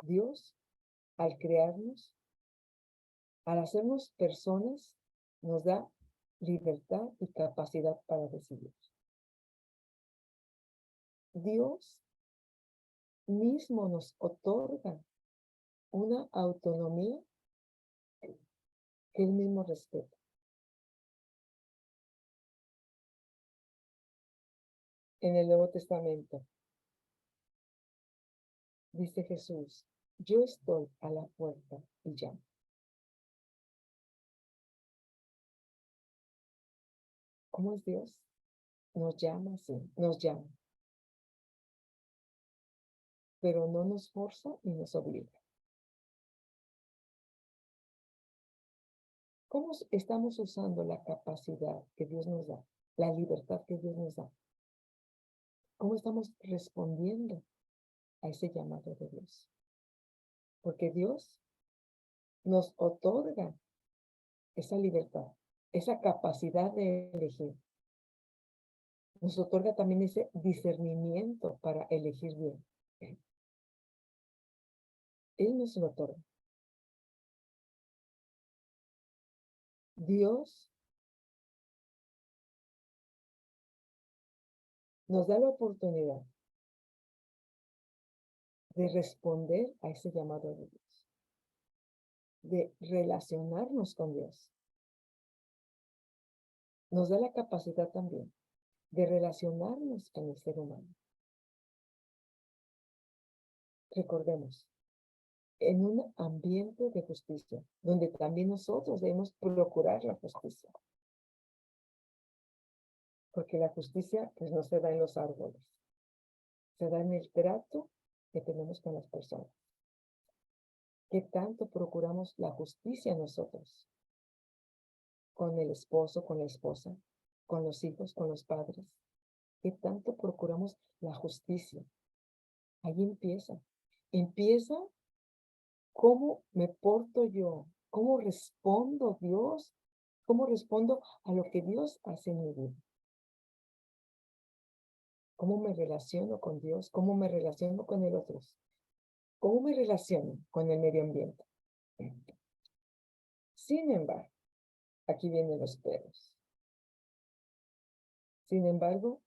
Dios, al crearnos, al hacernos personas, nos da libertad y capacidad para decidir. Dios mismo nos otorga una autonomía que Él mismo respeta. En el Nuevo Testamento dice Jesús: yo estoy a la puerta y llamo. ¿Cómo es Dios? Nos llama, sí, nos llama, pero no nos forza ni nos obliga. ¿Cómo estamos usando la capacidad que Dios nos da, la libertad que Dios nos da? ¿Cómo estamos respondiendo a ese llamado de Dios? Porque Dios nos otorga esa libertad, esa capacidad de elegir. Nos otorga también ese discernimiento para elegir bien. Él nos lo otorga. Dios nos da la oportunidad de responder a ese llamado de Dios, de relacionarnos con Dios. Nos da la capacidad también de relacionarnos con el ser humano. Recordemos, en un ambiente de justicia, donde también nosotros debemos procurar la justicia. Porque la justicia pues no se da en los árboles, se da en el trato que tenemos con las personas. ¿Qué tanto procuramos la justicia nosotros? Con el esposo, con la esposa, con los hijos, con los padres. ¿Qué tanto procuramos la justicia? Ahí empieza. Empieza cómo me porto yo, cómo respondo a Dios, cómo respondo a lo que Dios hace en mi vida. ¿Cómo me relaciono con Dios? ¿Cómo me relaciono con el otro? ¿Cómo me relaciono con el medio ambiente? Sin embargo, aquí vienen los peros. Sin embargo,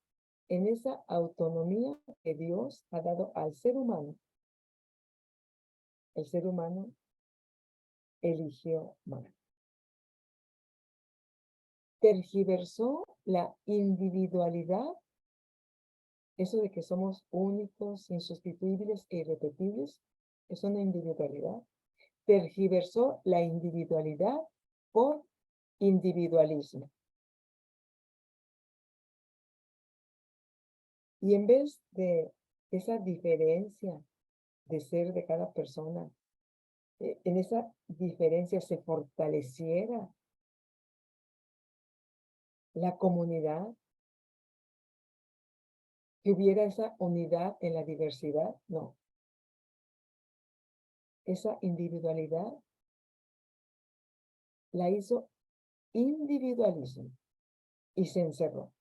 en esa autonomía que Dios ha dado al ser humano, el ser humano eligió mal. Tergiversó la individualidad, eso de que somos únicos, insustituibles e irrepetibles, es una individualidad. Tergiversó la individualidad por individualismo. Y en vez de esa diferencia de ser de cada persona, en esa diferencia se fortaleciera la comunidad, que hubiera esa unidad en la diversidad, no. Esa individualidad la hizo individualismo y se encerró.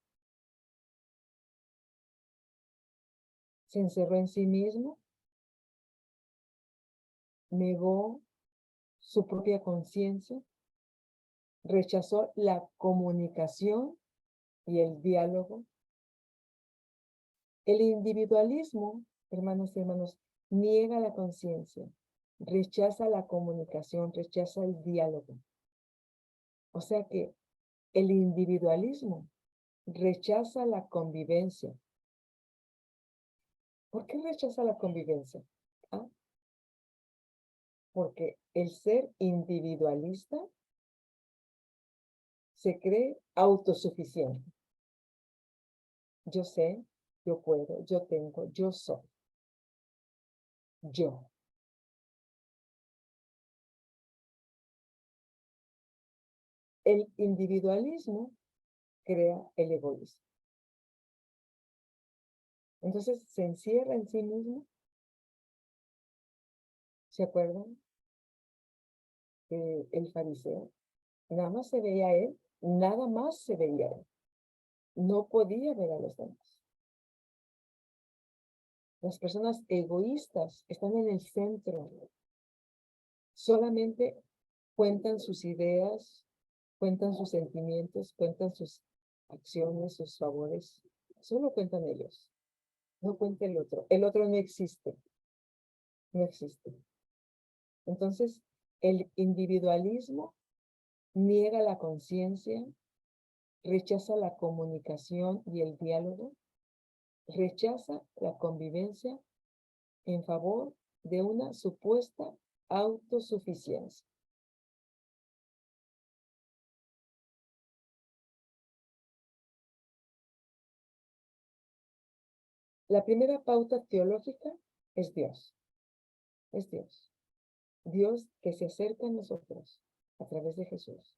Se encerró en sí mismo, negó su propia conciencia, rechazó la comunicación y el diálogo. El individualismo, hermanos y hermanos, niega la conciencia, rechaza la comunicación, rechaza el diálogo. O sea que el individualismo rechaza la convivencia. ¿Por qué rechaza la convivencia? ¿Ah? Porque el ser individualista se cree autosuficiente. Yo sé, yo puedo, yo tengo, yo soy. Yo. El individualismo crea el egoísmo. Entonces se encierra en sí mismo. ¿Se acuerdan? El fariseo. Nada más se veía a él, nada más se veía a él. No podía ver a los demás. Las personas egoístas están en el centro. Solamente cuentan sus ideas, cuentan sus sentimientos, cuentan sus acciones, sus favores. Solo cuentan ellos. No cuenta el otro. El otro no existe. No existe. Entonces, el individualismo niega la conciencia, rechaza la comunicación y el diálogo, rechaza la convivencia en favor de una supuesta autosuficiencia. La primera pauta teológica es Dios. Es Dios. Dios que se acerca a nosotros a través de Jesús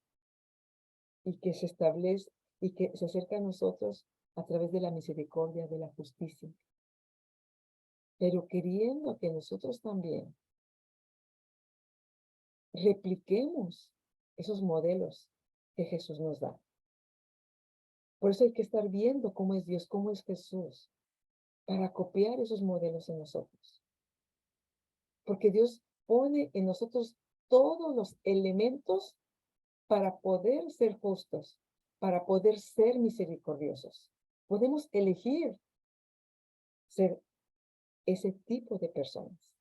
y que se establece y que se acerca a nosotros a través de la misericordia, de la justicia, pero queriendo que nosotros también repliquemos esos modelos que Jesús nos da. Por eso hay que estar viendo cómo es Dios, cómo es Jesús, para copiar esos modelos en nosotros. Porque Dios pone en nosotros todos los elementos para poder ser justos, para poder ser misericordiosos. Podemos elegir ser ese tipo de personas.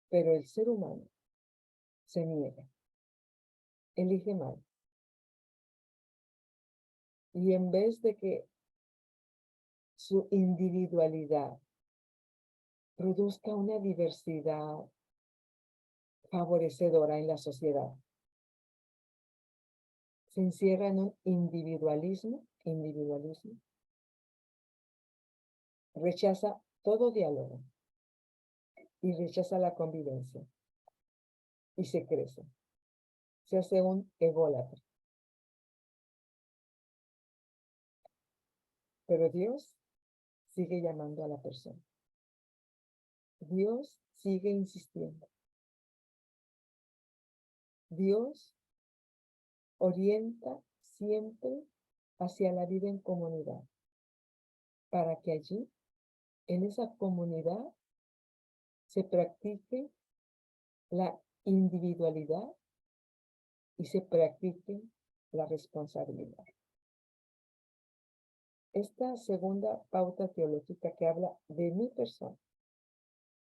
Pero el ser humano se niega, elige mal. Y en vez de que su individualidad produzca una diversidad favorecedora en la sociedad, se encierra en un individualismo, rechaza todo diálogo y rechaza la convivencia y se crece, se hace un ególatra. Pero Dios sigue llamando a la persona. Dios sigue insistiendo. Dios orienta siempre hacia la vida en comunidad, para que allí, en esa comunidad, se practique la individualidad y se practique la responsabilidad. Esta segunda pauta teológica que habla de mi persona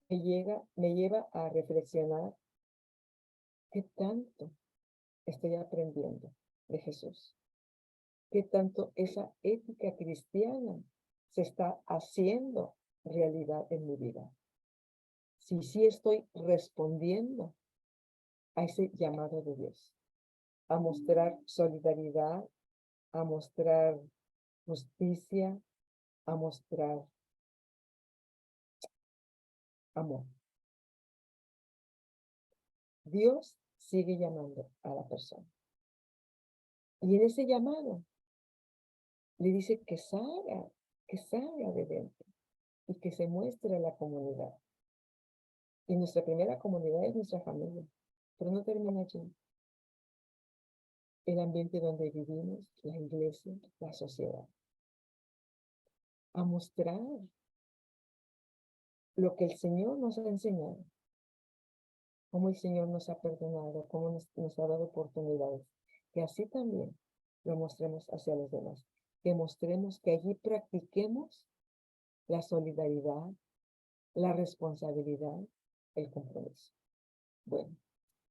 me lleva a reflexionar qué tanto estoy aprendiendo de Jesús, qué tanto esa ética cristiana se está haciendo realidad en mi vida. Si sí estoy respondiendo a ese llamado de Dios, a mostrar solidaridad, a mostrar justicia, a mostrar amor. Dios sigue llamando a la persona. Y en ese llamado le dice que salga de dentro y que se muestre a la comunidad. Y nuestra primera comunidad es nuestra familia, pero no termina allí. El ambiente donde vivimos, la iglesia, la sociedad. A mostrar lo que el Señor nos ha enseñado. cómo el Señor nos ha perdonado, cómo nos ha dado oportunidades, que así también lo mostremos hacia los demás, que mostremos que allí practiquemos la solidaridad, la responsabilidad, el compromiso. Bueno,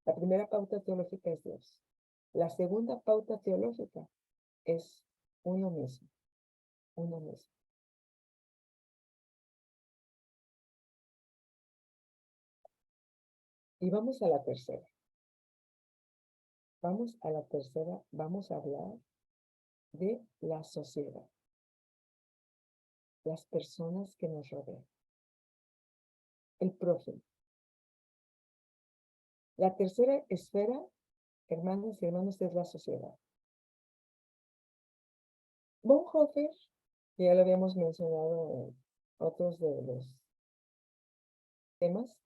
la primera pauta teológica es Dios. La segunda pauta teológica es uno mismo, uno mismo. Y vamos a la tercera. Vamos a la tercera, vamos a hablar de la sociedad, las personas que nos rodean, el prójimo. La tercera esfera, hermanos y hermanos, es la sociedad. Bonhoeffer, que ya lo habíamos mencionado en otros de los temas,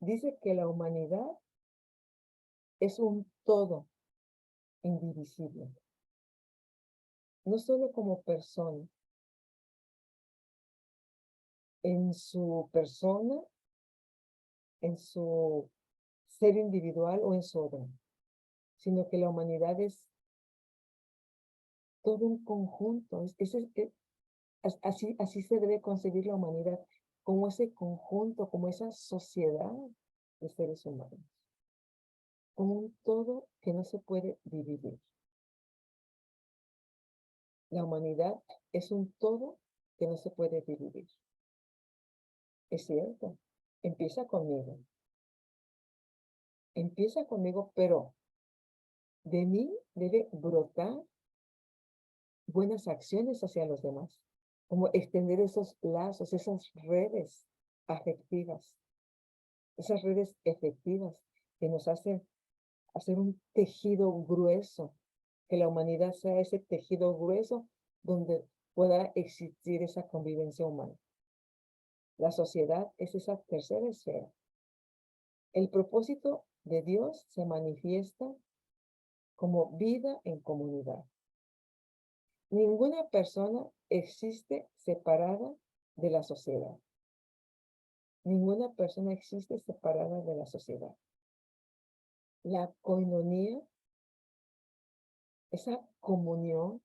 dice que la humanidad es un todo indivisible, no solo como persona, en su persona, en su ser individual o en su obra, sino que la humanidad es todo un conjunto. Así se debe concebir la humanidad, como ese conjunto, como esa sociedad de seres humanos, como un todo que no se puede dividir. La humanidad es un todo que no se puede dividir. Es cierto, empieza conmigo. Empieza conmigo, pero de mí debe brotar buenas acciones hacia los demás, como extender esos lazos, esas redes afectivas, esas redes efectivas que nos hacen hacer un tejido grueso, que la humanidad sea ese tejido grueso donde pueda existir esa convivencia humana. La sociedad es esa tercera esfera. El propósito de Dios se manifiesta como vida en comunidad. Ninguna persona existe separada de la sociedad. Ninguna persona existe separada de la sociedad. La koinonía, esa comunión,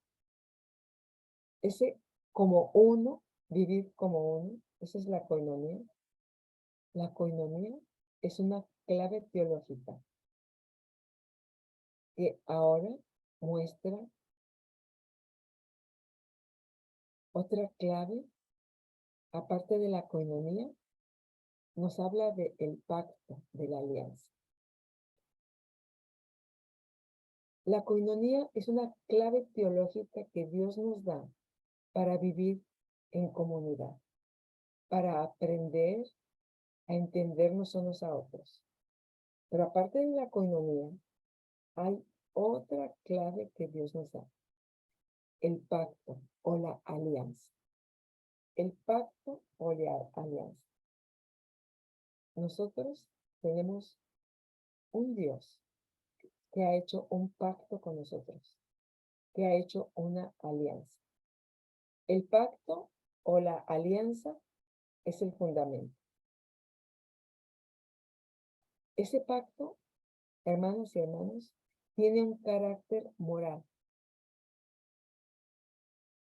ese como uno, vivir como uno, esa es la koinonía. La koinonía es una clave teológica que ahora muestra otra clave, aparte de la koinonía, nos habla del pacto, de la alianza. La koinonía es una clave teológica que Dios nos da para vivir en comunidad, para aprender a entendernos unos a otros. Pero aparte de la koinonía, hay otra clave que Dios nos da, el pacto o la alianza. El pacto o la alianza. Nosotros tenemos un Dios que ha hecho un pacto con nosotros, que ha hecho una alianza. El pacto o la alianza es el fundamento. Ese pacto, hermanos y hermanos, tiene un carácter moral,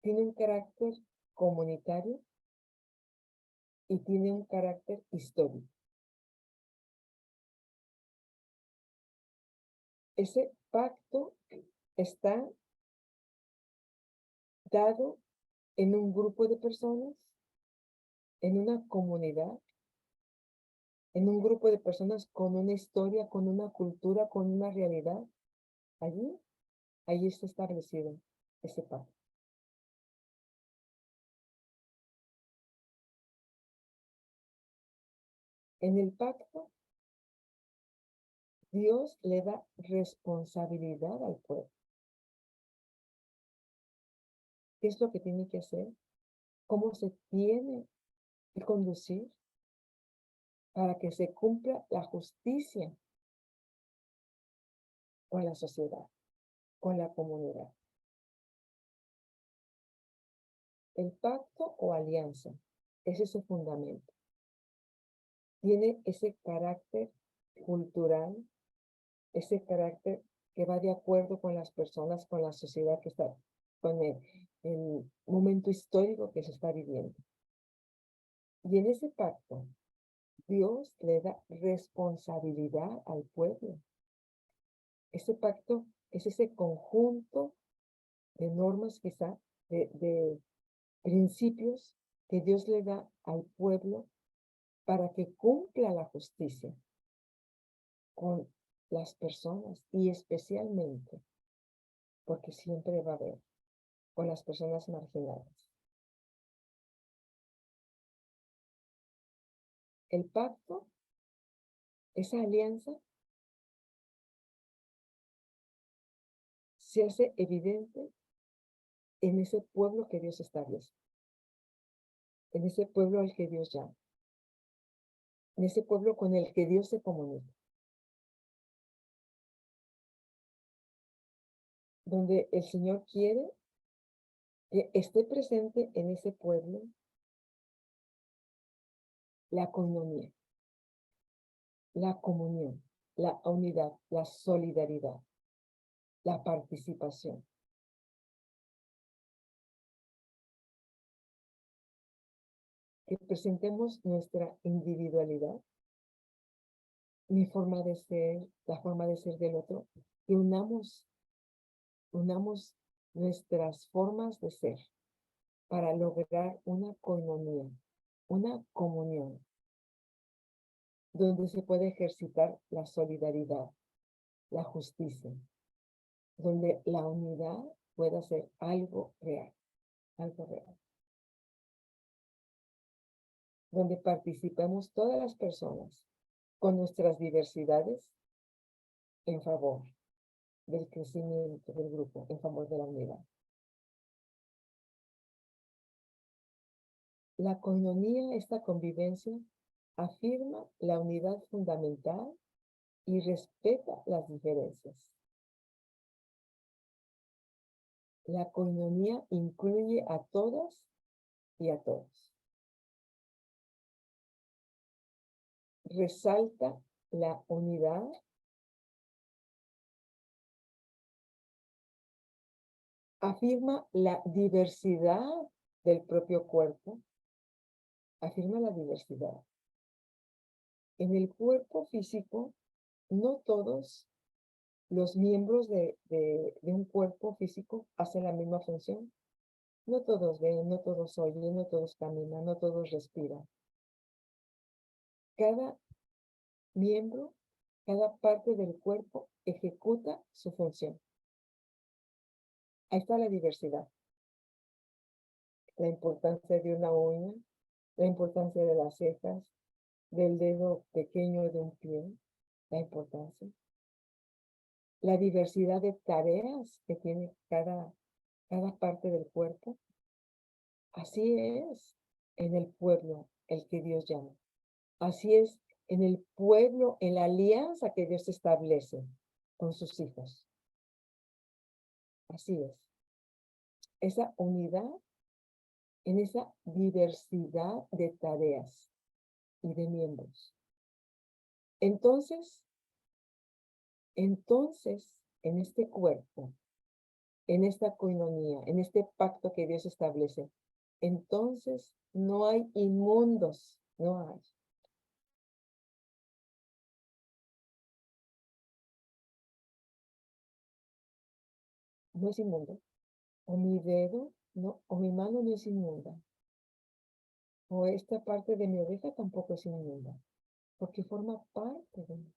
tiene un carácter comunitario y tiene un carácter histórico. Ese pacto está dado en un grupo de personas, en una comunidad, en un grupo de personas con una historia, con una cultura, con una realidad. Allí está establecido ese pacto. En el pacto, Dios le da responsabilidad al pueblo. ¿Qué es lo que tiene que hacer? ¿Cómo se tiene que conducir para que se cumpla la justicia con la sociedad, con la comunidad? El pacto o alianza es ese fundamento. Tiene ese carácter cultural, ese carácter que va de acuerdo con las personas, con la sociedad que está, con el momento histórico que se está viviendo. Y en ese pacto, Dios le da responsabilidad al pueblo. Ese pacto es ese conjunto de normas, quizá, de principios que Dios le da al pueblo para que cumpla la justicia con las personas y especialmente, porque siempre va a haber, con las personas marginadas. El pacto, esa alianza, se hace evidente en ese pueblo que Dios establece, en ese pueblo al que Dios llama, en ese pueblo con el que Dios se comunica, donde el Señor quiere que esté presente en ese pueblo la coinonía, la comunión, la unidad, la solidaridad, la participación. Que presentemos nuestra individualidad, mi forma de ser, la forma de ser del otro, y unamos nuestras formas de ser para lograr una coinonía, una comunión, donde se puede ejercitar la solidaridad, la justicia, donde la unidad pueda ser algo real, donde participemos todas las personas con nuestras diversidades en favor del crecimiento del grupo, en favor de la unidad. La coinonía, esta convivencia, afirma la unidad fundamental y respeta las diferencias. La coinonía incluye a todas y a todos. Resalta la unidad, afirma la diversidad del propio cuerpo, afirma la diversidad. En el cuerpo físico, no todos los miembros de un cuerpo físico hacen la misma función. No todos ven, no todos oyen, no todos caminan, no todos respiran. Cada miembro, cada parte del cuerpo ejecuta su función. Ahí está la diversidad. La importancia de una uña, la importancia de las cejas, del dedo pequeño de un pie, la importancia. La diversidad de tareas que tiene cada parte del cuerpo. Así es en el pueblo el que Dios llama. Así es en el pueblo, en la alianza que Dios establece con sus hijos. Así es. Esa unidad en esa diversidad de tareas y de miembros. Entonces, en este cuerpo, en esta coinonía, en este pacto que Dios establece, entonces no hay inmundos, no hay. No es inmundo. O mi dedo, no, o mi mano no es inmunda. O esta parte de mi oreja tampoco es inmunda. Porque forma parte de mí.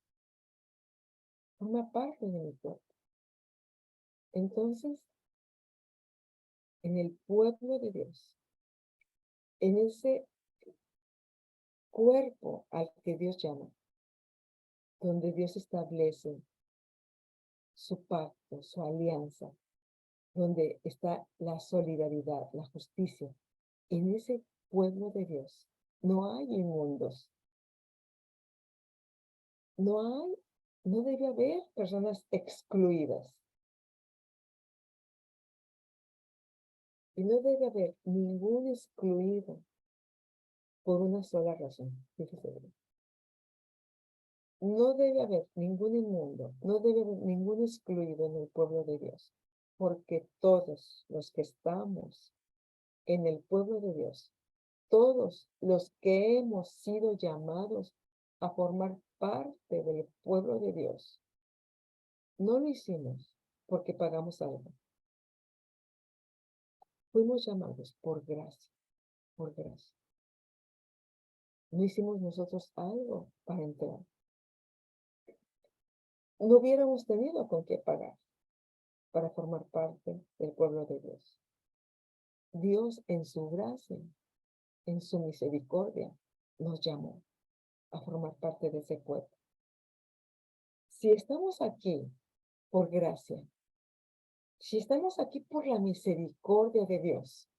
Forma parte de mi cuerpo. Entonces, en el pueblo de Dios, en ese cuerpo al que Dios llama, donde Dios establece su pacto, su alianza, donde está la solidaridad, la justicia, en ese pueblo de Dios no hay inmundos. No debe haber personas excluidas. Y no debe haber ningún excluido por una sola razón. Fíjese bien. No debe haber ningún inmundo, no debe haber ningún excluido en el pueblo de Dios, porque todos los que estamos en el pueblo de Dios, todos los que hemos sido llamados a formar parte del pueblo de Dios, no lo hicimos porque pagamos algo. Fuimos llamados por gracia, por gracia. No hicimos nosotros algo para entrar. No hubiéramos tenido con qué pagar para formar parte del pueblo de Dios. Dios en su gracia, en su misericordia, nos llamó a formar parte de ese pueblo. Si estamos aquí por gracia, si estamos aquí por la misericordia de Dios,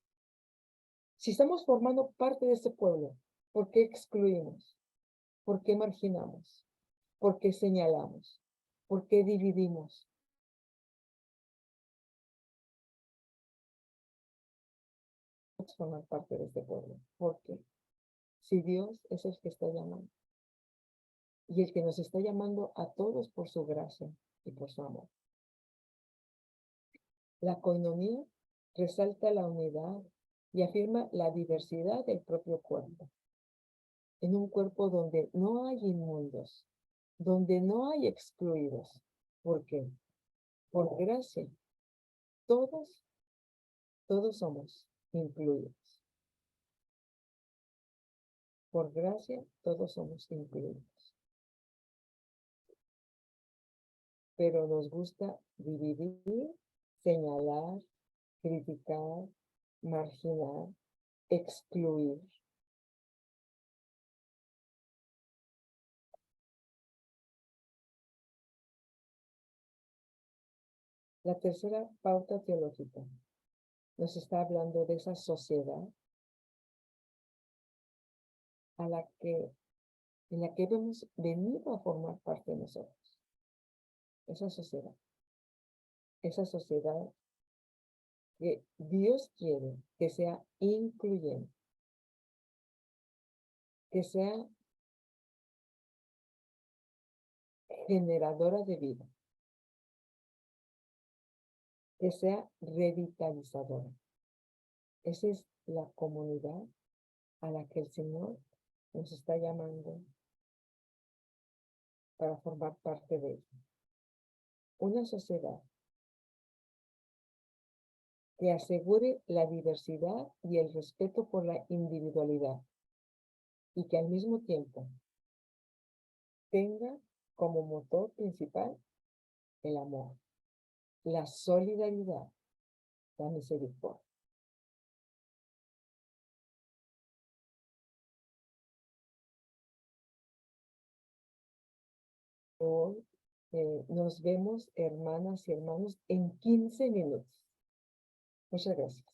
si estamos formando parte de ese pueblo, ¿por qué excluimos? ¿Por qué marginamos? ¿Por qué señalamos? ¿Por qué dividimos? Formar parte de este pueblo. Porque si Dios es el que está llamando y el que nos está llamando a todos por su gracia y por su amor. La coinonía resalta la unidad y afirma la diversidad del propio cuerpo. En un cuerpo donde no hay inmundos, donde no hay excluidos. ¿Por qué? Por gracia. Todos somos incluidos. Por gracia, todos somos incluidos. Pero nos gusta dividir, señalar, criticar, marginar, excluir. La tercera pauta teológica nos está hablando de esa sociedad en la que hemos venido a formar parte de nosotros. Esa sociedad que Dios quiere que sea incluyente, que sea generadora de vida, que sea revitalizadora. Esa es la comunidad a la que el Señor nos está llamando para formar parte de ella. Una sociedad que asegure la diversidad y el respeto por la individualidad y que al mismo tiempo tenga como motor principal el amor, la solidaridad, la misericordia. Hoy nos vemos, hermanas y hermanos, en 15 minutos. Muchas gracias.